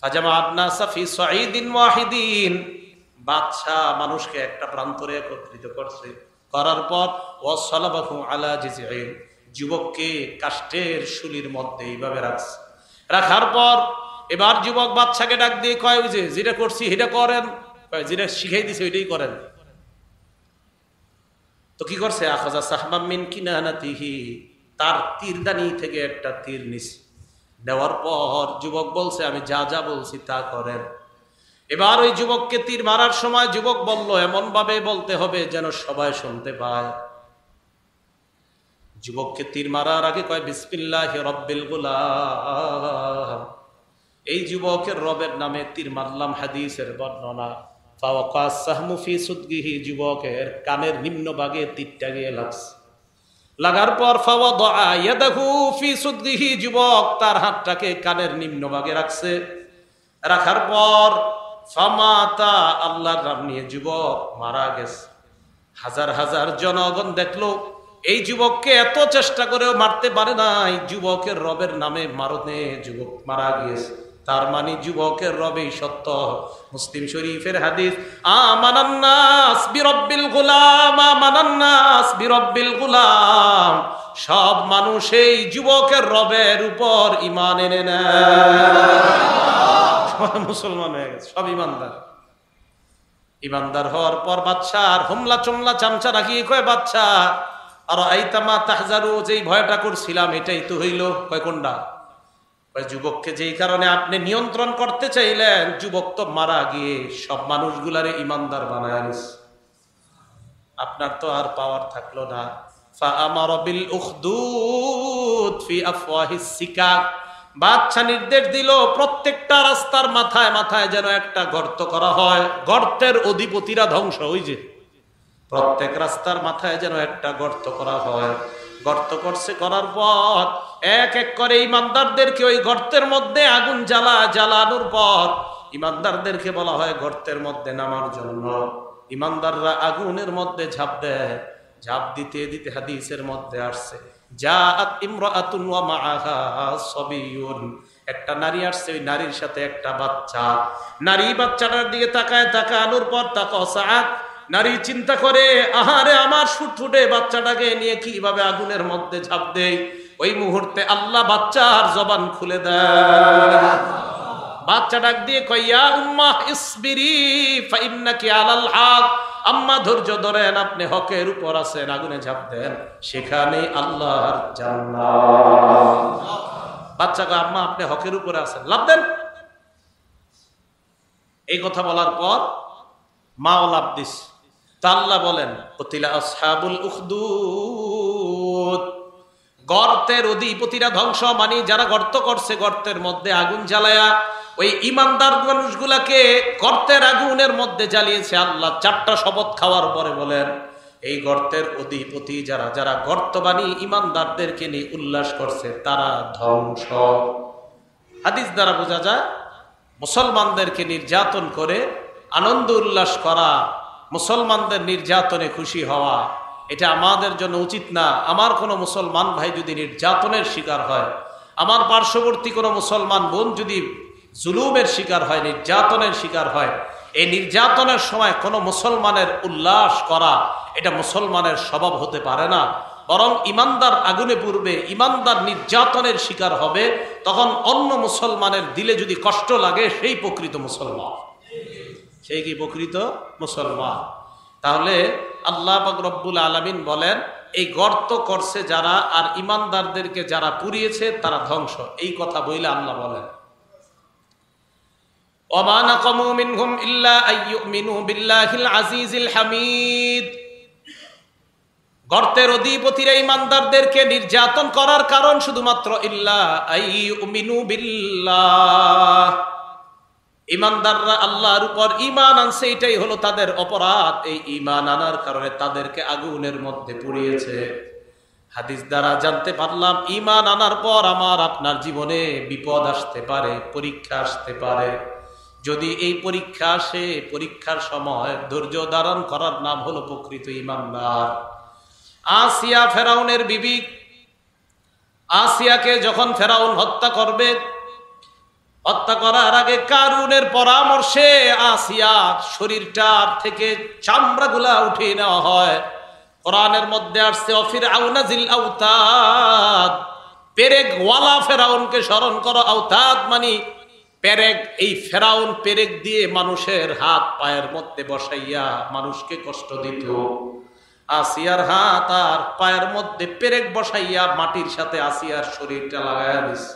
ফাজামাআন নাসা ফি সাঈদিন ওয়াহিদিন, বাদশা মানুষকে একটা প্রান্তরে একত্রিত করছে, করার পর ওয়াসসালাবাহু আলা জিজঈন, যুবককে কাষ্ঠের শুলির মধ্যে এইভাবে রাখছে। রাখার পর এবার যুবক বাদশাকে ডাক দিয়ে কয়, ওই যে যেটা করছি সেটা করেন, যেটা শিখাই দিছে ওইটাই করেন। তো কি করছে? আখাযা সাহমাম মিন কিনানাতিহি, তার তীরদানি থেকে একটা তীর নিছে, নেওয়ার পর যুবক বলছে আমি যা যা বলছি তা করেন। এবার ওই যুবককে তীর মারার সময় যুবক বলল এমন ভাবে বলতে হবে যেন সবাই শুনতে পায়। যুবককে তীর মারার আগে কয় বিসমিল্লাহি রব্বিল গুলাম, এই যুবকের রবের নামে তীর মারলাম। হাদিসের বর্ণনা, ফাওয়াকা সাহমু ফি সুদগিহি, যুবকের কানের নিম্ন ভাগে তীরটা গিয়ে লাগছে। লাগার পর ফাওয়াদা ইয়াদাহু ফি সুদগিহি, যুবক তার হাতটাকে কানের নিম্ন ভাগে রাখছে। রাখার পর ফামাতা, আল্লাহর নাম নিয়ে যুবক মারা গেছে। হাজার হাজার জনগণ দেখলো এই যুবককে এত চেষ্টা করেও মারতে পারে নাই, যুবকের রবের নামে মারনে যুবক মারা গিয়েছে, তার মানে যুবকের রবেই সত্য। মুসলিম শরীফের হাদিস, আমানান নাস বিরব্বিল গুলাম, আমানান নাস বিরব্বিল গুলাম, সব মানুষ এই যুবকের রবের উপর ঈমান এনে নেয়, মুসলমান হয়ে গেছে, সব ইমানদার। ইমানদার হওয়ার পর বাদশা আর হোমলা চমলা চামচা রাখি কয়, বাদশা আর আইতামা তাহজারু, যেই ভয়টা করছিলাম এটাই তো হইল। কয় কোনটা? কয় যুবককে যেই কারণে আপনি নিয়ন্ত্রণ করতে চাইলেন, যুবক তো মারা গিয়ে সব মানুষগুলারে ইমানদার বানায় নিছে, আপনার তো আর পাওয়ার থাকলো না। ফাআমারা বিল উখদুদ ফি আফওয়াহিস সিকাক, বাদশা নির্দেশ দিল প্রত্যেকটা রাস্তার মাথায় মাথায় যেন একটা গর্ত করা হয়, গর্তের অধিপতিরা ধ্বংস। ওই যে প্রত্যেক রাস্তার মাথায় যেন একটা গর্ত করা হয়। গর্ত করছে, করার পর এক এক করে ইমানদারদেরকে ওই গর্তের মধ্যে আগুন জ্বালানোর পর ইমানদারদেরকে বলা হয় গর্তের মধ্যে নামার জন্য। ইমানদাররা আগুনের মধ্যে ঝাঁপ দেয়, ঝাঁপ দিতে দিতে হাদিসের মধ্যে আসছে জাআত ইমরাআতুন ওয়া মাআহা সাবিয়ুন, একটা নারী আসছে, ওই নারীর সাথে একটা বাচ্চা। নারী বাচ্চাটার দিকে তাকানোর পর তাকাসাআত, নারী চিন্তা করে আহারে আমার ফুটফুটে বাচ্চাটাকে নিয়ে কিভাবে আগুনের মধ্যে ঝাঁপ দেয়। ওই মুহূর্তে আল্লাহ বাচ্চার জবান খুলে দেয়। বাচ্চা ডাক দিয়ে কইয়া উম্মা ইসবিরি ফা ইন্নাকি আলাল হক, আম্মা ধৈর্য ধরেন, আপনি হকের উপর আছেন, আগুনে ঝাঁপ দেন, সেখানে আল্লাহর জান্নাত। বাচ্চা কয় আম্মা আপনি হকের উপরে আছেন, লাভ দেন। এই কথা বলার পর মাও লাভ দিস। তা আল্লাহ বলেন কুতিলা আসহাবুল উখদুদ, গর্তের অধিপতিরা ধ্বংস, মানে যারা গর্ত করছে গর্তের মধ্যে আগুন জ্বালায়া ওই ইমানদার মানুষগুলাকে গর্তের আগুনের মধ্যে জ্বালিয়েছে। আল্লাহ চারটা শপথ খাওয়ার পরে বলেন এই গর্তের অধিপতি যারা যারা গর্ত বানিয়ে ইমানদারদেরকে নিয়ে উল্লাস করছে তারা ধ্বংস। হাদিস দ্বারা বোঝা যায় মুসলমানদেরকে নির্যাতন করে আনন্দ উল্লাস করা, মুসলমানদের নির্যাতনে খুশি হওয়া, এটা আমাদের জন্য উচিত না। আমার কোনো মুসলমান ভাই যদি নির্যাতনের শিকার হয়, আমার পার্শ্ববর্তী কোনো মুসলমান বোন যদি জুলুমের শিকার হয়, নির্যাতনের শিকার হয়, এই নির্যাতনের সময় কোনো মুসলমানের উল্লাস করা এটা মুসলমানের স্বভাব হতে পারে না। বরং ইমানদার আগুনে পূর্বে ইমানদার নির্যাতনের শিকার হবে, তখন অন্য মুসলমানের দিলে যদি কষ্ট লাগে সেই প্রকৃত মুসলমান, সেই কি প্রকৃত মুসলমান। তাহলে আল্লাহ পাক রব্বুল আলামিন বলেন এই গর্ত করছে যারা আর ইমানদারদেরকে যারা পুড়িয়েছে তারা ধ্বংস, এই কথা বইলে আল্লাহ বলেন ওমা নাকামু মিনহুম ইল্লা আইয়ুমিনু বিল্লাহিল আজিজিল হামিদ। গর্তের অধিপতিরা ইমানদারদেরকে নির্যাতন করার কারণ শুধুমাত্র ইল্লা আইয়ুমিনু বিল্লাহ, ইমানদাররা আল্লাহর উপর ঈমান আনছে, এটাই হলো তাদের অপরাধ। এই ঈমান আনার কারণে তাদেরকে আগুনের মধ্যে পুড়িয়েছে। হাদিস দ্বারা জানতে পারলাম ঈমান আনার পর আমার আপনার জীবনে বিপদ আসতে পারে, পরীক্ষা আসতে পারে। যদি এই পরীক্ষা আসে, পরীক্ষার সময় ধৈর্য ধারণ করার নাম হলো প্রকৃত ঈমানদার। আসিয়া ফেরাউনের বিবি, আসিয়াকে যখন ফেরাউন হত্যা করবে, হত্যা করার আগে কারুনের পরামর্শে আসিয়া শরীরটার থেকে চামড়াগুলা উঠিয়ে নেওয়া হয়। কোরআনের মধ্যে আসছে ফিরআউনা জিল আওতাদ, পেরেক ওয়ালা ফেরাউনকে স্মরণ করো। আওতাদ মানে পেরেক, এই ফেরাউন পেরেক দিয়ে মানুষের হাত পায়ের মধ্যে বসাইয়া মানুষকে কষ্ট দিত। আসিয়ার হাত আর পায়ের মধ্যে পেরেক বসাইয়া মাটির সাথে আসিয়ার শরীরটা লাগাইয়া দিছে।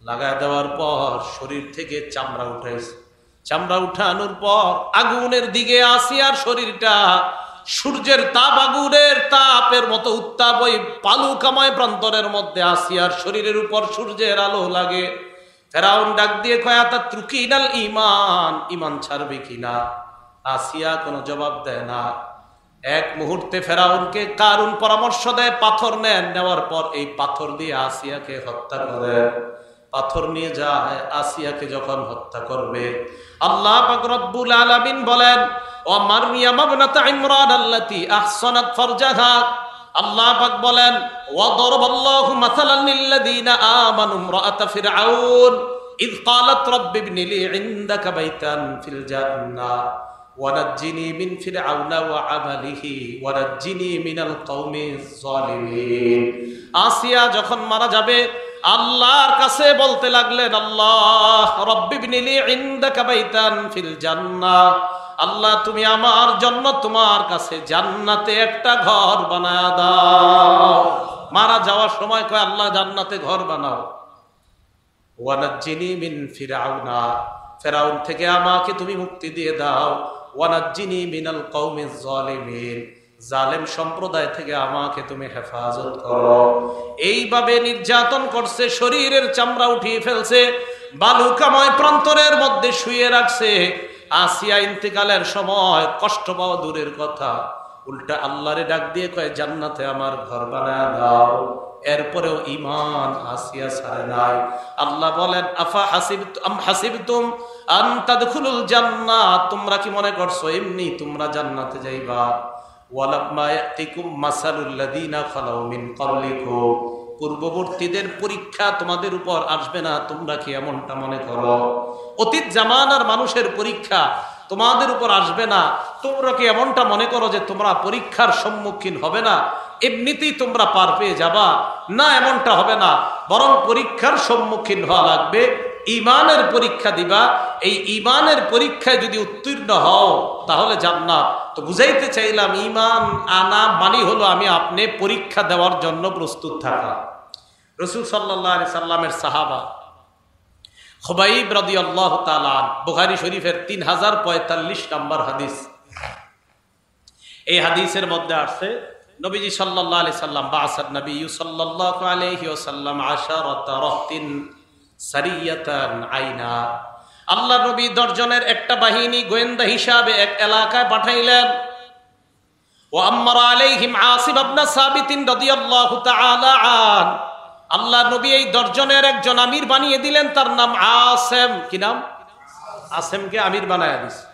লাগাই দেওয়ার পর শরীর থেকে চামড়া উঠাইছে। চামড়া উঠানোর পর আগুনের দিকে আসিয়ার শরীরটা, সূর্যের তাপ আগুনের তাপের মতো উত্তাপ ওই পালুকাময় প্রান্তরের মধ্যে আসিয়ার শরীরের উপর সূর্যের আলো লাগে। ফেরাউন ডাক দিয়ে কয় আতাত্রুকিনাল ঈমান, ঈমান ছাড়বে কিনা? আসিয়া কোনো জবাব দেয় না। এক মুহূর্তে ফেরাউনকে কারুন পরামর্শ দেয় পাথর নেন, নেওয়ার পর এই পাথর দিয়ে আসিয়াকে হত্যা করে। পাথর নিয়ে যায় আসিয়াকে যখন হত্যা করবে, আল্লাহ পাক রব্বুল আলামিন বলেন ও মারইয়াম ইবনাত ইমরান আল্লাতী আহসানাত ফারজাহা। আল্লাহ পাক বলেন ওয়া দারাবাল্লাহু মাসালান লিল্লাযীনা আমানু ইমরাআত ফিরআউন ইয ক্বালাত রাব্বি ইবনি লি ইনদাকা বাইতান ফিল জান্নাহ ওয়া নাজ্জিনি মিন ফিরআউনা ওয়া আমালিহি ওয়া নাজ্জিনি মিনাল কওমিজ যালিমিন। আসিয়া যখন মারা যাবে আল্লাহর কাছে বলতে লাগলেন আল্লাহ রাব্বি ইবনি লি ইনদাকা বাইতান ফিল জান্নাহ, আল্লাহ তুমি আমার জন্য তোমার কাছে জান্নাতে একটা ঘর বানায়া দাও। মারা যাওয়ার সময় কয় আল্লাহ জান্নাতে ঘর বানাও। ওয়া নাজ্জিনি মিন ফিরআউনা, ফেরাউন থেকে আমাকে তুমি মুক্তি দিয়ে দাও। ওয়া নাজ্জিনি মিনাল কওমিজ যালিমিন, জালেম সম্প্রদায় থেকে আমাকে তুমি হেফাজত করো। এইভাবে নির্যাতন করছে, শরীরের চামড়া উঠিয়ে ফেলছে, বালুকাময় প্রান্তরের মধ্যে শুয়ে রাখছে। আসিয়া ইন্তেকালের সময় কষ্ট পাওয়া দূরের কথা, উল্টা আল্লাহরে ডাক দিয়ে কয় জান্নাতে আমার ঘর বানায় দাও। এরপরেও ঈমান আসিয়া ছাড়ে নাই। আল্লাহ বলেন আফা হাসিবতুম আন তাদখুলুল জান্নাহ, তোমরা কি মনে করছো এমনি তোমরা জান্নাতে যাইবা? ওয়ালাম্মা ইয়াতিকুম মাসালুল লাযীনা খালাউ মিন ক্বাবলিকুম, পূর্ববর্তীদের পরীক্ষা তোমাদের উপর আসবে না, তোমরা কি এমনটা মনে করো? অতীত জামানার মানুষের পরীক্ষা তোমাদের উপর আসবে না, তোমরা কি এমনটা মনে করো যে তোমরা পরীক্ষার সম্মুখীন হবে না, এমনিতেই তোমরা পার পেয়ে যাবা? না, এমনটা হবে না, বরং পরীক্ষার সম্মুখীন হওয়া লাগবে। ঈমানের পরীক্ষা দিবা, এই ঈমানের পরীক্ষায় যদি উত্তীর্ণ হও তাহলে জান্নাত। তো বুঝাইতে চাইলাম ঈমান আনা মানে হলো আমি আপনি পরীক্ষা দেওয়ার জন্য প্রস্তুত থাকা। রাসূল সাল্লাল্লাহু আলাইহি সাল্লামের সাহাবা খুবাইব রাদিয়াল্লাহু তাআলা, বুখারী শরীফের 3045 নম্বর হাদিস। এই হাদিসের মধ্যে আছে নবীজি সাল্লাল্লাহু আলাইহি সাল্লাম বাআসান নবী সাল্লাল্লাহু আলাইহি ওয়াসাল্লাম আশারাতা রাহতিন সারিয়াতান আইনা, আল্লাহ নবী 10 জনের একটা বাহিনী গোয়েন্দা হিসাবে এক এলাকায় পাঠাইলেন। ওয়া আমারা আলাইহিম আসিব ইবনে সাবিত রাদিয়াল্লাহু তাআলা আন, আল্লাহ নবী এই 10 জনের একজন আমির বানিয়ে দিলেন, তার নাম আসেম। কি নাম? আসেমকে আমির বানায়া দিছে।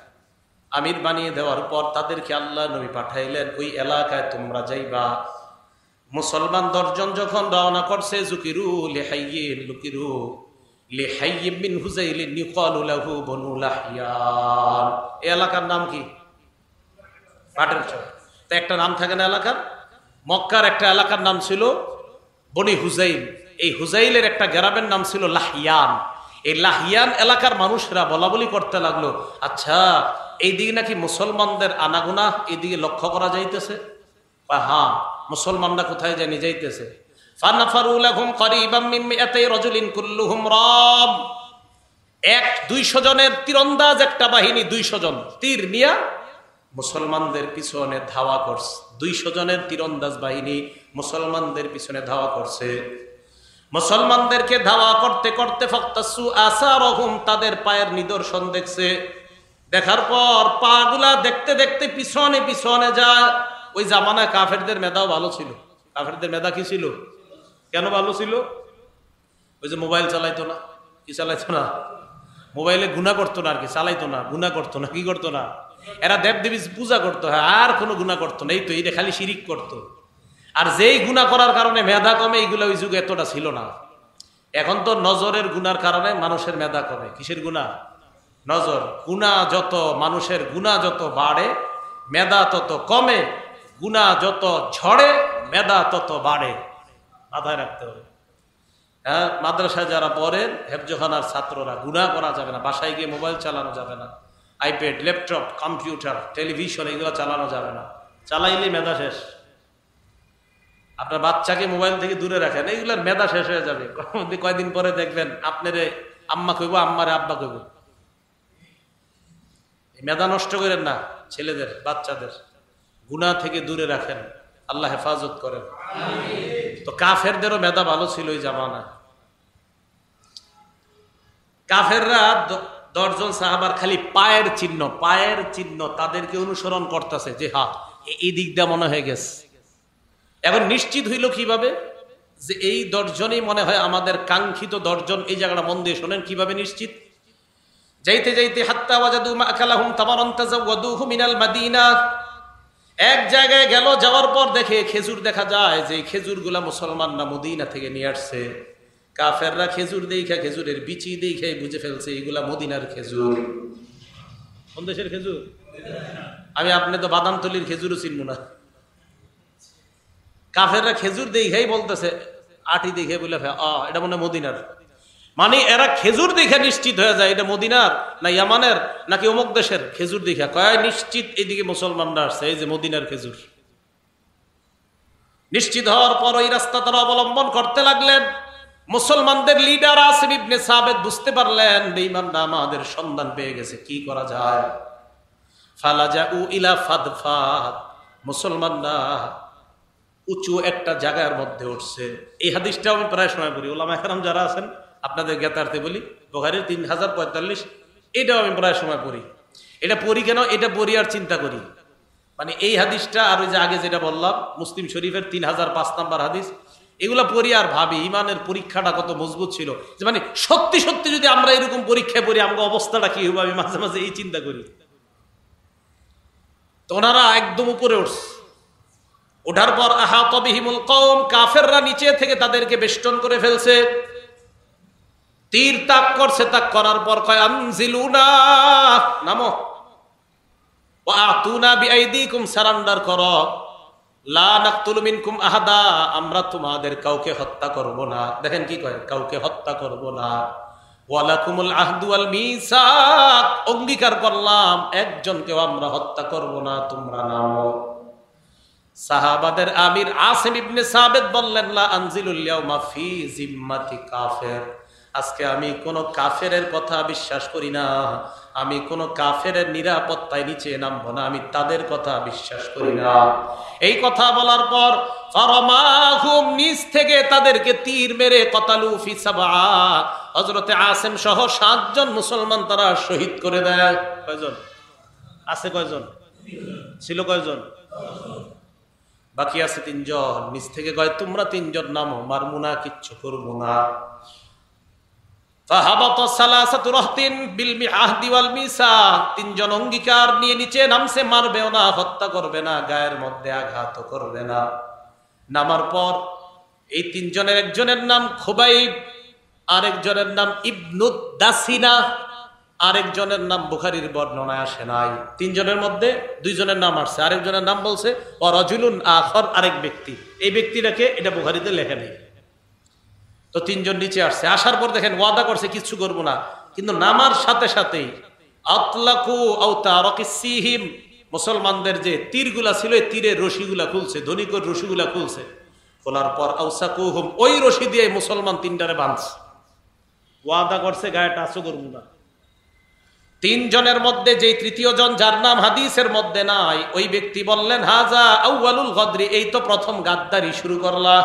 আমির বানিয়ে দেওয়ার পর তাদেরকে আল্লাহ নবী পাঠাইলেন ওই এলাকায় তোমরা যাইবা। মুসলমান 10 জন যখন রওনা করছে, জুকিরু লিহাইয়িন লুকিরু লিহাইয়্যি মিন হুযাইলিন ইউকালু লাহু বনু লাহইয়ান। এই এলাকার নাম কি? পাটের চর। তা একটা নাম থাকে না এলাকার? মক্কার একটা এলাকার নাম ছিল বনি হুযাইল। এই হুযাইলের একটা গ্রামের নাম ছিল লাহইয়ান। এই লাহইয়ান এলাকার মানুষরা বলা বলি করতে লাগলো, আচ্ছা এইদিকে নাকি মুসলমানদের আনাগোনা এইদিকে লক্ষ্য করা যাইতেছে। হ্যাঁ, মুসলমানরা কোথায় জানি যাইতেছে। ফানাফারু লাহুম করিবাম মিন মিআতাই রাজুলিন কুল্লুহুম রাম। 200 জনের তীরন্দাজ একটা বাহিনী, 200 জন তীর নিয়া মুসলমানদের পিছনে ধাওয়া করছে। 200 জনের তীরন্দাজ বাহিনী মুসলমানদের পিছনে ধাওয়া করছে। মুসলমানদেরকে ধাওয়া করতে করতে ফাক্তাসু আসারহুম, তাদের পায়ের নিদর্শন দেখছে। দেখার পর পাগুলা দেখতে দেখতে পিছনে পিছনে যায়। ওই জামানায় কাফেরদের মেধাও ভালো ছিল। কাফেরদের মেধা কি ছিল? কেন ভালো ছিল? ওই যে মোবাইল চালাইতো না, কি চালাইতো না, মোবাইলে গুনাহ করতো না, আর কি চালাইতো না, গুনাহ করতো না, কি করতো না, এরা দেব দেবী পূজা করতো, হ্যাঁ, আর কোনো গুনাহ করতো না। এই তো এইটা খালি শিরিক করতো। আর যেই গুনাহ করার কারণে মেধা কমে, এইগুলো ওই যুগে এতটা ছিল না। এখন তো নজরের গুনার কারণে মানুষের মেধা কমে। কিসের গুনাহ? নজর। গুনাহ যত, মানুষের গুনাহ যত বাড়ে মেধা তত কমে, গুনাহ যত ঝড়ে মেধা তত বাড়ে। মাথায় রাখতে হবে। হ্যাঁ, মাদ্রাসায় যারা পড়েন, হেফজখানার ছাত্ররা, গুনাহ করা যাবে না, বাসায় গিয়ে মোবাইল চালানো যাবে না, আইপ্যাড, ল্যাপটপ, কম্পিউটার, টেলিভিশন এগুলো চালানো যাবে না। চালাইলেই মেধা শেষ। আপনার বাচ্চাকে মোবাইল থেকে দূরে রাখেন, এইগুলোর মেধা শেষ হয়ে যাবে। কয়দিন পরে দেখবেন আপনারে আম্মা কইব, আম্মারে আব্বা কইব। মেধা নষ্ট করেন না ছেলেদের, বাচ্চাদের। গুনাহ থেকে দূরে রাখেন, আল্লাহ হেফাজত করেন। তো কাফেরদেরও মেধা ভালো ছিল ওই জামানায়। কাফেররা 10 জন সাহাবার খালি পায়ের চিহ্ন তাদেরকে অনুসরণ করতেছে, যে হ্যাঁ এই দিক দিয়ে মনে হয়ে গেছে। এখন নিশ্চিত হইল কিভাবে যে এই 10 জনই মনে হয় আমাদের কাঙ্ক্ষিত 10 জন। এই জায়গাটা মন দিয়ে শোনেন কিভাবে নিশ্চিত। যাইতে যাইতে হাত্তা ওয়াজাদু মাআকালাহুম তামারান তাযাওয়াদুহু মিনাল মাদিনা। এক জায়গায় গেল, যাওয়ার পর দেখে খেজুর দেখা যায়, যে খেজুরগুলা মুসলমানরা মদিনা থেকে নিয়ে আসছে। কাফেররা খেজুর দেখা, খেজুরের বিচি দেখে বুঝে ফেলছে এগুলা মদিনার খেজুর। কোন দেশের খেজুর? আমি আপনি তো বাদামতলির খেজুরও চিনব না। কাফেররা খেজুর দেখেই বলতেছে, আটি দেখে বলে এটা মনে মদিনার। মানে এরা খেজুর দেখে নিশ্চিত হয়ে যায় এটা মদিনার না ইয়ামানের নাকি অমুক দেশের। খেজুর দেখে কয় নিশ্চিত এইদিকে মুসলমানরা আসছে, এই যে মদিনার খেজুর। নিশ্চিত হওয়ার পর ওই রাস্তা তারা অবলম্বন করতে লাগলেন। মুসলমানদের লিডার আসিম ইবনে সাবেত বুঝতে পারলেন বেঈমানরা আমাদের সন্ধান পেয়ে গেছে, কি করা যায়। ফালাজাউ ইলা ফাদফাদ, মুসলমানরা উঁচু একটা জায়গার মধ্যে উঠছে। এই হাদিসটা আমি প্রায় সময় পড়ি, ওলামা কেরাম যারা আছেন আপনাদের জ্ঞাতার্থে বলি, বুখারীর 3045, এটাও আমি প্রায় সময় পড়ি। এটা পড়ি কেন? এটা পড়ি আর চিন্তা করি, মানে এই হাদিসটা আর ওই যে আগে যেটা বললাম মুসলিম শরীফের 3005 নম্বর হাদিস, এগুলা পড়ি আর ভাবি ইমানের পরীক্ষাটা কত মজবুত ছিল। যে মানে সত্যি সত্যি যদি আমরা এরকম পরীক্ষায় পড়ি আমার অবস্থাটা কি হবে, আমি মাঝে মাঝে এই চিন্তা করি। তো ওনারা একদম উপরে উঠছে। ওঠার পর আহাতা বিহিমুল কওম, কাফেররা নিচে থেকে তাদেরকে বেষ্টন করে ফেলছে। তীর তাক করছে, তাক করার পর কয় আনজিলুনা, নামো, ওয়া আতুনা বিআইদিকুম, সারেন্ডার করো, লা নাকতুলু মিনকুম আহাদা, আমরা তোমাদের কাউকে হত্যা করব না। দেখেন কি কয়, কাউকে হত্যা করব না। ওয়ালাকুমুল আহদু ওয়াল মিসাক, অঙ্গীকার করলাম একজনকেও আমরা হত্যা করব না, তোমরা নামো। সাহাবাদের আমির আসিম ইবনে সাবেত বললেন, লা আনজিলুল ইয়াউমা ফি জিম্মাতি কাফির, আজকে আমি কোন কাফেরের কথা বিশ্বাস করি না, আমি কোন কাফেরের নিরাপত্তায় নিচে নামবো না, আমি তাদের কথা বিশ্বাস করি না। এই কথা বলার পর ফারামাহুম, নিচ থেকে তাদেরকে তীর মেরে কতালু ফি সাবআ, হযরতে আসিম সহ 7 জন মুসলমান তারা শহীদ করে দেয়। কয়জন আছে? কয়জন ছিল? কয়জন? বাকি আছে 3 জন। নিচ থেকে কয় তোমরা 3 জন নামো, মারমু না, কিচ্ছু করবো না। ফাহাবাতা সালাসাতু রাহতিন বিল মিআহদি ওয়াল মিসাক, 3 জন অঙ্গীকার নিয়ে নিচে নামছে, মারবেও না, হত্যা করবে না, গায়ের মধ্যে আঘাত করবে না। নামার পর এই 3 জনের একজনের নাম খুবাইব, আরেকজনের নাম ইবনুদ দাসিনা, আরেকজনের নাম বুখারীর বর্ণনায় আসে নাই। তিনজনের মধ্যে দুইজনের নাম আসছে, আরেকজনের নাম বলছে ও রাজুলুন আখর, আরেক ব্যক্তি। এই ব্যক্তিটাকে এটা বুখারীতে লেখে নেই। তো তিনজন নিচে আসছে, আসার পর দেখেন ওয়াদা করছে কিচ্ছু করবো না, কিন্তু নামার সাথে সাথেই আতলাকু আও তারাকিসিহিম, মুসলমানদের যে তীরগুলা ছিল এই তীরের রশিগুলা খুলছে, ধনিকর রশিগুলা খুলছে। খোলার পর আউসাকুহুম, ওই রশি দিয়ে মুসলমান তিনটারে বাঁধছে। ওয়াদা করছে গায়ে টাচও করবো না। তিনজনের মধ্যে যে তৃতীয় জন, যার নাম হাদিসের মধ্যে নাই, ওই ব্যক্তি বললেন হাজা আউয়ালুল গদরি, এই তো প্রথম গাদ্দারি শুরু করলা।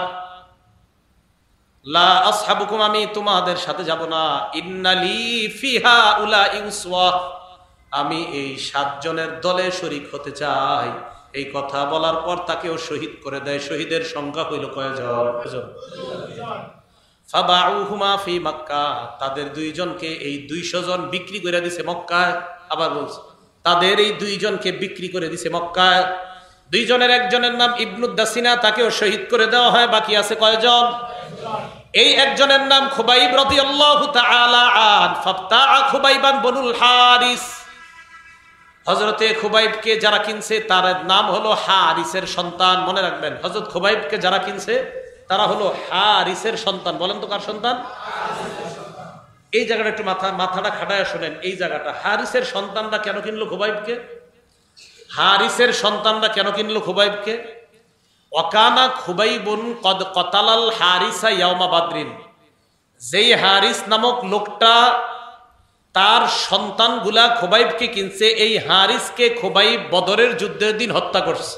লা আসহাবুকুম, আমি তোমাদের সাথে যাব না। ইন্নালি ফিহা উলাই উসওয়া, আমি এই 7 জনের দলে শরীক হতে চাই। এই কথা বলার পর তাকেও শহীদ করে দেয়। শহীদের সংখ্যা হইল কয়জন? ফাবাউহুমা ফি মক্কা, তাদের দুইজনকে এই 200 জন বিক্রি করে দিছে মক্কায়। আবার বলছে তাদের এই 2 জনকে বিক্রি করে দিছে মক্কায়। 2 জনের একজনের নাম ইবনুদ দাসিনা, তাকেও শহীদ করে দেওয়া হয়। বাকি আছে কয়জন? এই একজনের নাম খুবাইব রাদিয়াল্লাহু তাআলা আন, ফাবতাআ খুবাইবান বনুল হারিস। হযরতে খুবাইবকে যারা কিনছে তার নাম হলো হারিসের সন্তান। মনে রাখবেন, হযরত খুবাইবকে যারা কিনছে তারা হলো হারিসের সন্তান। বলেন তো কার সন্তান? এই জায়গাটা একটু মাথাটা খাটায় শোনেন। এই জায়গাটা, হারিসের সন্তানরা কেন কিনলো খুবাইবকে? হারিসের সন্তানরা কেন কিনলো খুবাইবকে? ওয়াকানা খুবাইবুন কদ কতালাল হারিসা ইয়াউমা বাদরিন, যেই হারিস নামক লোকটা তার সন্তানগুলা খুবাইবকে কিনছে, এই হারিসকে খুবাইব বদরের যুদ্ধের দিন হত্যা করছে।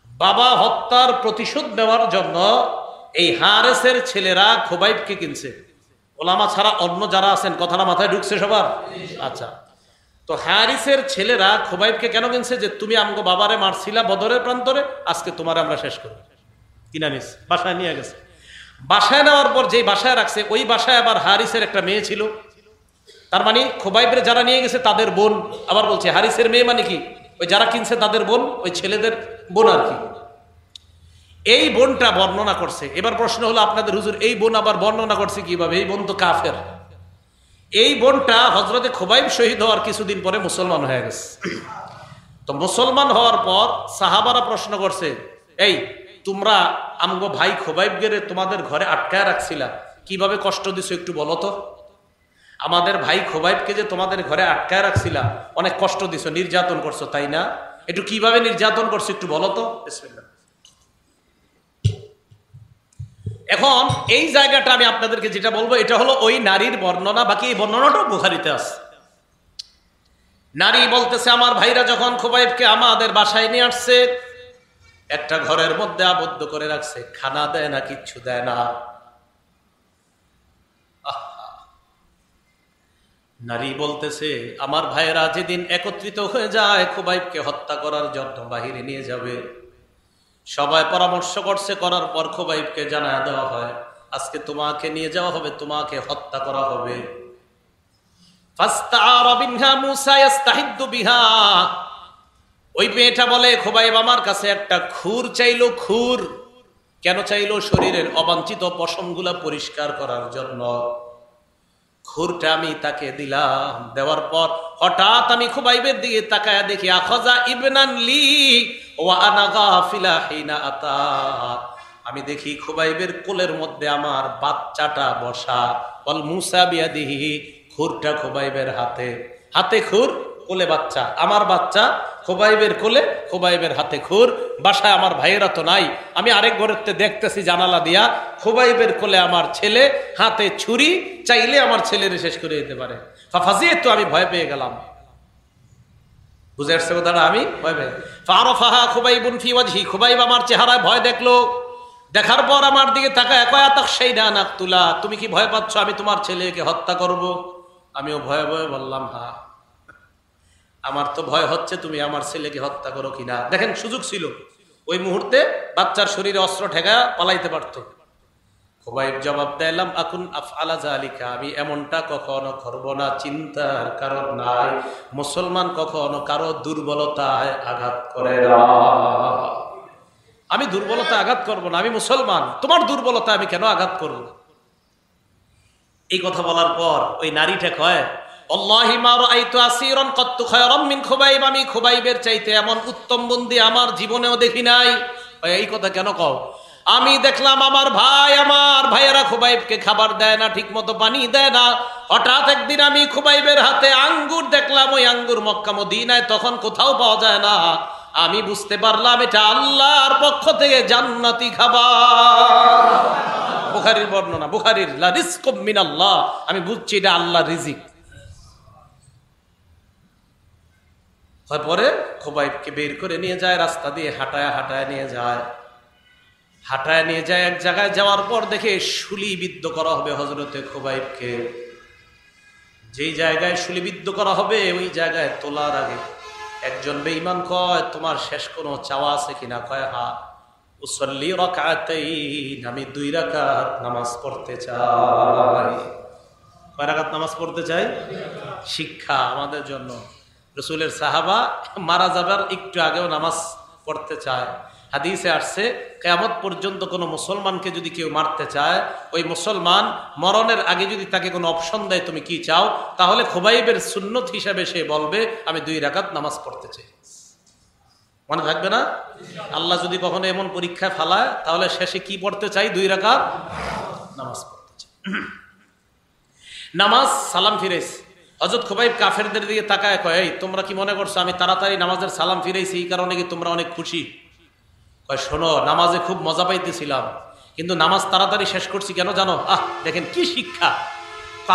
বাবা হত্যার প্রতিশোধ নেওয়ার জন্য এই হারিসের ছেলেরা খুবাইবকে কিনছে। ওলামা ছাড়া অন্য যারা আছেন, কথাটা মাথায় ঢুকছে সবার? আচ্ছা, তো হারিসের ছেলেরা খুবাইবকে কেন কিনছে? যে তুমি আমগো বাবারে মারছিলা বদরের প্রান্তরে, আজকে তোমার আমরা শেষ করব। কিনা নিস, বাসায় নিয়ে গেছে। বাসায় নেওয়ার পর যেই বাসায় রাখছে, ওই বাসায় আবার হারিসের একটা মেয়ে ছিল। তার মানে খুবাইবের যারা নিয়ে গেছে তাদের বোন। আবার বলছে হারিসের মেয়ে মানে কি? ওই যারা কিনছে তাদের বোন, ওই ছেলেদের বোন আর কি। এই বোনটা বর্ণনা করছে। এবার প্রশ্ন হলো আপনাদের, হুজুর এই বোন আবার বর্ণনা করছে কিভাবে? এই বোন তো কাফের। এই বোনটা হযরতে খুবাইব শহীদ হওয়ার কিছুদিন পরে মুসলমান হয়ে গেছে। তো মুসলমান হওয়ার পর সাহাবারা প্রশ্ন করছে, এই তোমরা আমগো ভাই খুবাইব গেরে তোমাদের ঘরে আটকায় রাখছিলা, কিভাবে কষ্ট দিছো একটু বলো তো। আমাদের ভাই খুবাইবকে যে তোমাদের ঘরে আটকায় রাখছিলা, অনেক কষ্ট দিছো, নির্যাতন করছো, তাই না? একটু কিভাবে নির্যাতন করছো একটু বলো তো। বিসমিল্লাহ। এখন এই জায়গাটা আমি আপনাদেরকে যেটা বলবো, এটা হলো ওই নারীর বর্ণনা। বাকি এই বর্ণনাটাও বুখারীতে আছে। নারী বলতেছে, আমার ভাইরা যখন খুবাইবকে আমাদের বাসায় নিয়ে আসছে, একটা ঘরের মধ্যে আবদ্ধ করে রাখছে, খানা দেয় না, কিচ্ছু দেয় না। নারী বলতেছে, আমার ভাইয়েরা যেদিন একত্রিত হয়ে যায় খুবাইবকে হত্যা করার জন্য বাহিরে নিয়ে যাবে, সবাই পরামর্শ করছে, করার পর খুবাইবকে জানায় দেওয়া হয় আজকে তোমাকে নিয়ে যাওয়া হবে, তোমাকে হত্যা করা হবে। ফাস্তাআরা বিনহা মূসা ইস্তাহিদ্দু বিহা, ওই মেয়েটা বলে খুবাইব আমার কাছে একটা খুর চাইলো। খুর কেন চাইলো? শরীরের অবাঞ্ছিত পশমগুলা পরিষ্কার করার জন্য। খুরটা আমি তাকে দিলাম। দেওয়ার পর হঠাৎ আমি খুবাইবের দিকে তাকায়া দেখি, আখাযা ইবনান লি ওয়া আনা গাফিলা হিনা আতা, আমি দেখি খুবাইবের কোলের মধ্যে আমার বাচ্চাটা বসা। ওয়াল মূসা বিয়াদিহি, খুরটা খুবাইবের হাতে। হাতে খুর, কোলে বাচ্চা। আমার বাচ্চা খুবাইবের কোলে, খুবাইবের হাতে খুর। বাসায় আমার ভাইয়েরা তো নাই। আমি আরেক ঘরের দেখতেছি জানালা দিয়া, খুবাইবের কোলে আমার ছেলে, হাতে ছুরি, চাইলে আমার ছেলের শেষ করে দিতে পারে। ফাফাজিয়াতু, আমি ভয় পেয়ে গেলাম। বুঝে আসছে কথাটা? আমি ভয় পেয়ে। ফারাফাহা খুবাইবুন ফি ওয়াজহি, খুবাইব আমার চেহারায় ভয় দেখলো। দেখার পর আমার দিকে তাকায়, কয়া তাখশাইনা নাকতুলা, তুমি কি ভয় পাচ্ছ আমি তোমার ছেলেকে হত্যা করব? আমিও ভয়ে ভয়ে বললাম, হ্যাঁ আমার তো ভয় হচ্ছে তুমি আমার ছেলেকে হত্যা করো কিনা। দেখেন সুযোগ ছিল, ওই মুহূর্তে বাচ্চার শরীরে অস্ত্র ঠেকা পালাইতে পারত। খুবাইব জবাব দিলাম, আকুন আফআলা যালিকা, আমি এমনটা কখনো করব না, চিন্তার কারণ নাই। মুসলমান কখনো কারো দুর্বলতায় আঘাত করে না। আমি দুর্বলতা আঘাত করব না, আমি মুসলমান, তোমার দুর্বলতা আমি কেন আঘাত করব? এই কথা বলার পর ওই নারীটা কয়, আল্লাহি মা রাআইতু আসীরান কাত্তু খায়রাম মিন খুবাইব, আমি খুবাইবের চাইতে এমন উত্তম বন্দী আমার জীবনেও দেখি নাই। এই কথা কেন কও? আমি দেখলাম আমার ভাইয়েরা খুবাইবকে খাবার দেয় না, ঠিক মতো পানি দেয় না। হঠাৎ একদিন আমি খুবাইবের হাতে আঙ্গুর দেখলাম, ওই আঙ্গুর মক্কা মদিনায় তখন কোথাও পাওয়া যায় না। আমি বুঝতে পারলাম এটা আল্লাহর পক্ষ থেকে জান্নাতি খাবার। বুখারীর বর্ণনা, বুখারীর লা রিজকুম মিনাল্লাহ, আমি বুঝছি এটা আল্লাহর রিজিক। তারপরে খুবাইবকে বের করে নিয়ে যায়, রাস্তা দিয়ে হাঁটায় নিয়ে যায়। এক জায়গায় যাওয়ার পর দেখে শুলিবিদ্ধ করা হবে হযরতে খুবাইবকে। যেই জায়গায় শুলিবিদ্ধ করা হবে ওই জায়গায় তোলার আগে একজন বেঈমান কয়, তোমার শেষ কোনো চাওয়া আছে কিনা? কয়, হ্যাঁ, উসাল্লি রাকাতাইন, আমি 2 রাকাত নামাজ পড়তে চাই। কয় রাকাত নামাজ পড়তে চাই? শিক্ষা আমাদের জন্য। রাসূলের সাহাবা মারা যাবার একটু আগেও নামাজ পড়তে চায়। হাদিসে আসছে, কিয়ামত পর্যন্ত কোনো মুসলমানকে যদি কেউ মারতে চায়, ওই মুসলমান মরণের আগে যদি তাকে কোনো অপশন দেয় তুমি কি চাও, তাহলে খুবাইবের সুন্নত হিসাবে সে বলবে আমি 2 রাকাত নামাজ পড়তে চাই। মনে থাকবে না? আল্লাহ যদি কখনো এমন পরীক্ষায় ফালায় তাহলে শেষে কি পড়তে চাই? 2 রাকাত নামাজ পড়তে চাই। নামাজ সালাম ফিরাইছে। হযরত খুবাইব কাফেরদের দিকে তাকায় কয়, এই তোমরা কি মনে করছো আমি তাড়াতাড়ি নামাজের সালাম ফিরাইছি এই কারণে কি তোমরা অনেক খুশি? কয়, শোনো, নামাজে খুব মজা পাইতেছিলাম, কিন্তু নামাজ তাড়াতাড়ি শেষ করছি কেন জানো? দেখেন কি শিক্ষা।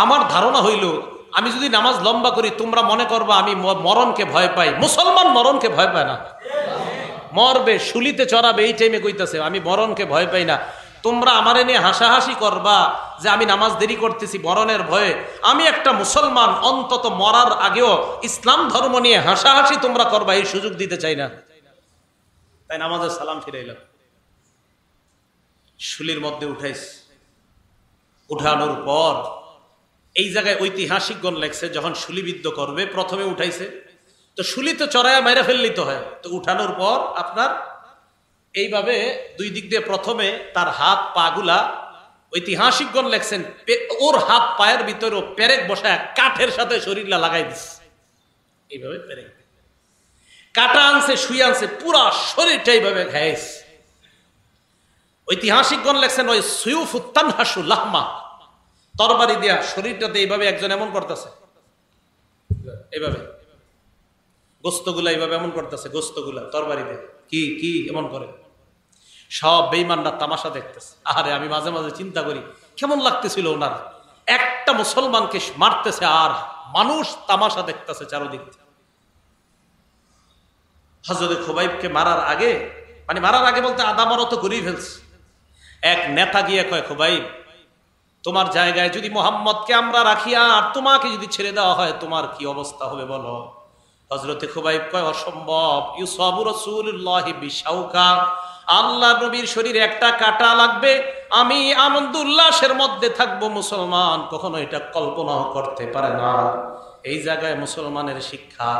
আমার ধারণা হইল আমি যদি নামাজ লম্বা করি তোমরা মনে করবা আমি মরণকে ভয় পাই। মুসলমান মরণকে ভয় পায় না, মরবে, শুলিতে চড়াবে, এই টাইমে কইতাছে আমি মরণকে ভয় পাই না। তোমরা আমারে নিয়ে হাসাহাসি করবা যে আমি নামাজ দেরি করতেছি মরণের ভয়ে। আমি একটা মুসলমান, অন্তত মরার আগেও ইসলাম ধর্ম নিয়ে হাসাহাসি তোমরা করবা, এই সুযোগ দিতে চাই না। তাই নামাজের সালাম ফিরাইলাম। শুলির মধ্যে উঠানোর পর এই জায়গায় ঐতিহাসিকগণ লেখছে, যখন শুলিবিদ্ধ করবে প্রথমে উঠাইছে, তো শুলি তো চড়াইয়া মেরে ফেললেই তো হয়, তো উঠানোর পর আপনার এইভাবে 2 দিক দিয়ে প্রথমে তার হাত পা গুলা, ঐতিহাসিকগণ লেখছেন ওর হাত পায়ের ভিতরে পেরেক বসায় কাঠের সাথে শরীরটা লাগাই দিচ্ছে। এইভাবে পেরেক কাটা আনছে, শুয়ে আনছে, পুরা শরীরটা এইভাবে ঘাইছে। ঐতিহাসিকগণ লেখছেন ওই সুয়ুফুত তানহাসু লাহমা, তরবারি দিয়া শরীরটাতে এইভাবে একজন এমন করতেছে, এইভাবে গোস্তগুলা এইভাবে এমন করতেছে, গোস্তগুলা তরবারি দিয়ে কি এমন করে। সব বেঈমানরা তামাশা দেখতেছে। আরে আমি মাঝে মাঝে চিন্তা করি কেমন লাগতেছিল ওনার, একটা মুসলমানকে মারতেছে আর মানুষ তামাশা দেখতেছে চারদিক। হযরত খুবাইবকে মারার আগে, মানে মারার আগে বলতে আধা মরত করেই ফেলছে। এক নেতা গিয়ে কয়, খুবাইব, তোমার জায়গায় যদি মুহাম্মদকে আমরা রাখি আর তোমাকে যদি ছেড়ে দেওয়া হয় তোমার কি অবস্থা হবে বলো? হযরতে খুবাইব কয়, অসম্ভব। ইউসাবু রাসূলুল্লাহি বিশাউকা, আল্লাহর নবীর শরীরে একটা কাটা লাগবে, আমি আনন্দ উল্লাসের মধ্যে থাকবো, মুসলমান কখনো এটা কল্পনাও করতে পারে না। এই জায়গায় মুসলমানের শিক্ষা,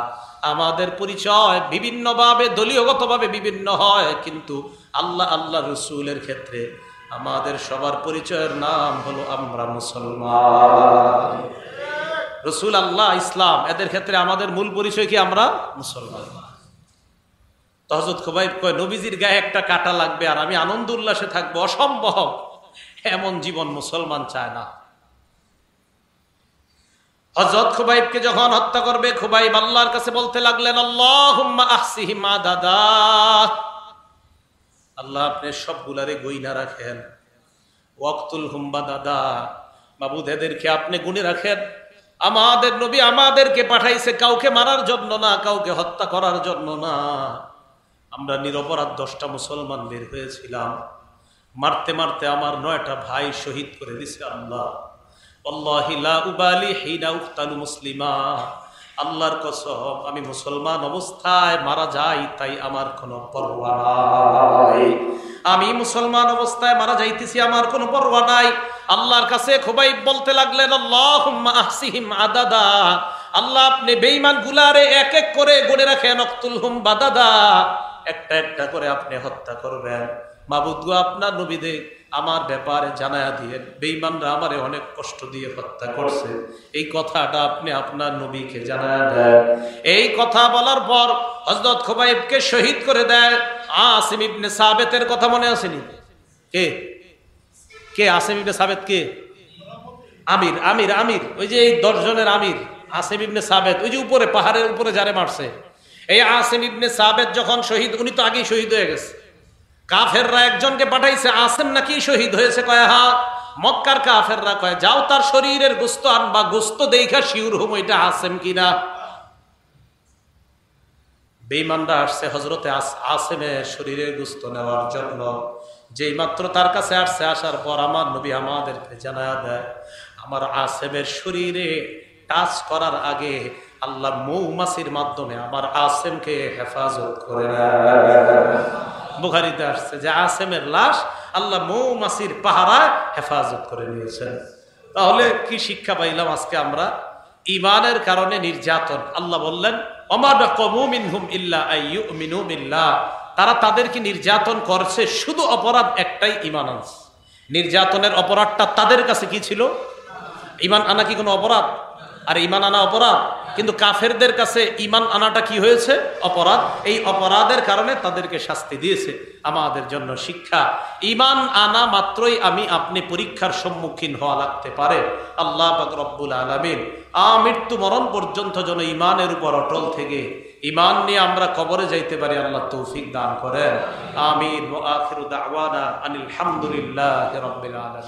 আমাদের পরিচয় বিভিন্নভাবে দলীয়গতভাবে বিভিন্ন হয়, কিন্তু আল্লাহ রসুলের ক্ষেত্রে আমাদের সবার পরিচয়ের নাম হলো আমরা মুসলমান। রসুল, আল্লাহ, ইসলাম, এদের ক্ষেত্রে আমাদের মূল পরিচয় কি? আমরা মুসলমান। হযরত খুবাইব কয়, নবীজির গায়ে একটা কাটা লাগবে আর আমি আনন্দ উল্লাসে থাকবো, অসম্ভব। এমন জীবন মুসলমান চায় না। হযরত খুবাইবকে যখন হত্যা করবে, খুবাইব আল্লাহর কাছে বলতে লাগলেন, আল্লাহুম্মা আহসিহি মাদাদা, আল্লাহ আপনি সবগুলারে গইনা রাখেন। ওয়াক্তুল হুম্বা দাদা, মাবুদ এদেরকে আপনি গুণে রাখেন। আমাদের নবী আমাদেরকে পাঠাইছে কাউকে মারার জন্য না, কাউকে হত্যা করার জন্য না। আমরা নিরপরাধ 10টা মুসলমান বের হয়েছিলাম, মারতে মারতে আমার 9টা ভাই শহীদ করে দিছে আল্লাহ। আল্লাহি লা উবালি হিনা উক্তালু মুসলিমা, আল্লাহর কসম আমি মুসলমান অবস্থায় মারা যাই তাই আমার কোনো পরোয়া নাই। আমি মুসলমান অবস্থায় মারা যাইতেছি, আমার কোনো পরোয়া নাই। আল্লাহর কাছে খুবাইব বলতে লাগলেন, আল্লাহুম্মা আহসিহিম আদাদা, আল্লাহ আপনি বেঈমান গুলারে এক এক করে গড়ে রাখেন, ওয়াক্তুলহুম বাদাদা, একটা একটা করে আপনি হত্যা করবেন। মাবুদ গো, আপনার নবীদের আমার ব্যাপারে জানায়া দিয়ে বেঈমানরা আমারে অনেক কষ্ট দিয়ে হত্যা করছে, এই কথাটা আপনি আপনার নবীকে জানায়া দেন। এই কথা বলার পর হযরত খুবাইবকে শহীদ করে দেয়। আসিম ইবনে সাবেতের কথা মনে আসেনি? কে কে আসিম ইবনে সাবেত? কে? আমির আমির আমির, ওই যে এই 10 জনের আমির আসিম ইবনে সাবেত, ওই যে উপরে পাহাড়ের উপরে যারে মারছে। এই আসিম ইবনে সাবেত যখন শহীদ, উনি তো আগেই শহীদ হয়ে গেছে। কাফেররা একজনকে পাঠাইছে, আসিম নাকি শহীদ হয়েছে। কয় হ্যাঁ। মক্কার কাফেররা কয় যাও তার শরীরের গোস্ত আনবা, গোস্ত দেখা শিউর হুম এটা আসিম কিনা। বেঈমানরা আসছে হযরতে আসিমের শরীরের গোস্ত নেওয়ার জন্য। যেই মাত্র তার কাছে আসছে, আসার পর আমার নবী আমাদেরকে জানায়া দেয়, আমার আসিমের শরীরে টাচ করার আগে আল্লাহ মৌমাছির মাধ্যমে আমার আসিমকে হেফাজত করে নেয়। বুখারীতে আসছে যে আসিমের লাশ আল্লাহ মৌমাছির পাহারায় হেফাজত করে নিয়েছেন। তাহলে কি শিক্ষা পাইলাম আজকে আমরা? ঈমানের কারণে নির্যাতন, আল্লাহ বললেন ওমা নাকমু মিনহুম ইল্লা আইয়ুমিনু বিল্লাহ, তারা তাদেরকে নির্যাতন করছে, শুধু অপরাধ একটাই, ঈমান আনছে। নির্যাতনের অপরাধটা তাদের কাছে কি ছিল? ঈমান আনা কি কোনো অপরাধ? আর ঈমান আনা অপরাধ, কিন্তু কাফেরদের কাছে ঈমান আনাটা কি হয়েছে? অপরাধ। এই অপরাধের কারণে তাদেরকে শাস্তি দিয়েছে। আমাদের জন্য শিক্ষা, ঈমান আনা মাত্রই আমি আপনি পরীক্ষার সম্মুখীন হওয়া লাগতে পারে। আল্লাহ পাক রব্বুল আলামিন মৃত্যু মরণ পর্যন্ত যেন ঈমানের উপর অটল থেকে ঈমান নিয়ে আমরা কবরে যাইতে পারি, আল্লাহ তৌফিক দান করেন। আমিন। ওয়া আখিরু দাওয়ানা আনিল হামদুলিল্লাহি রাব্বিল আলামিন।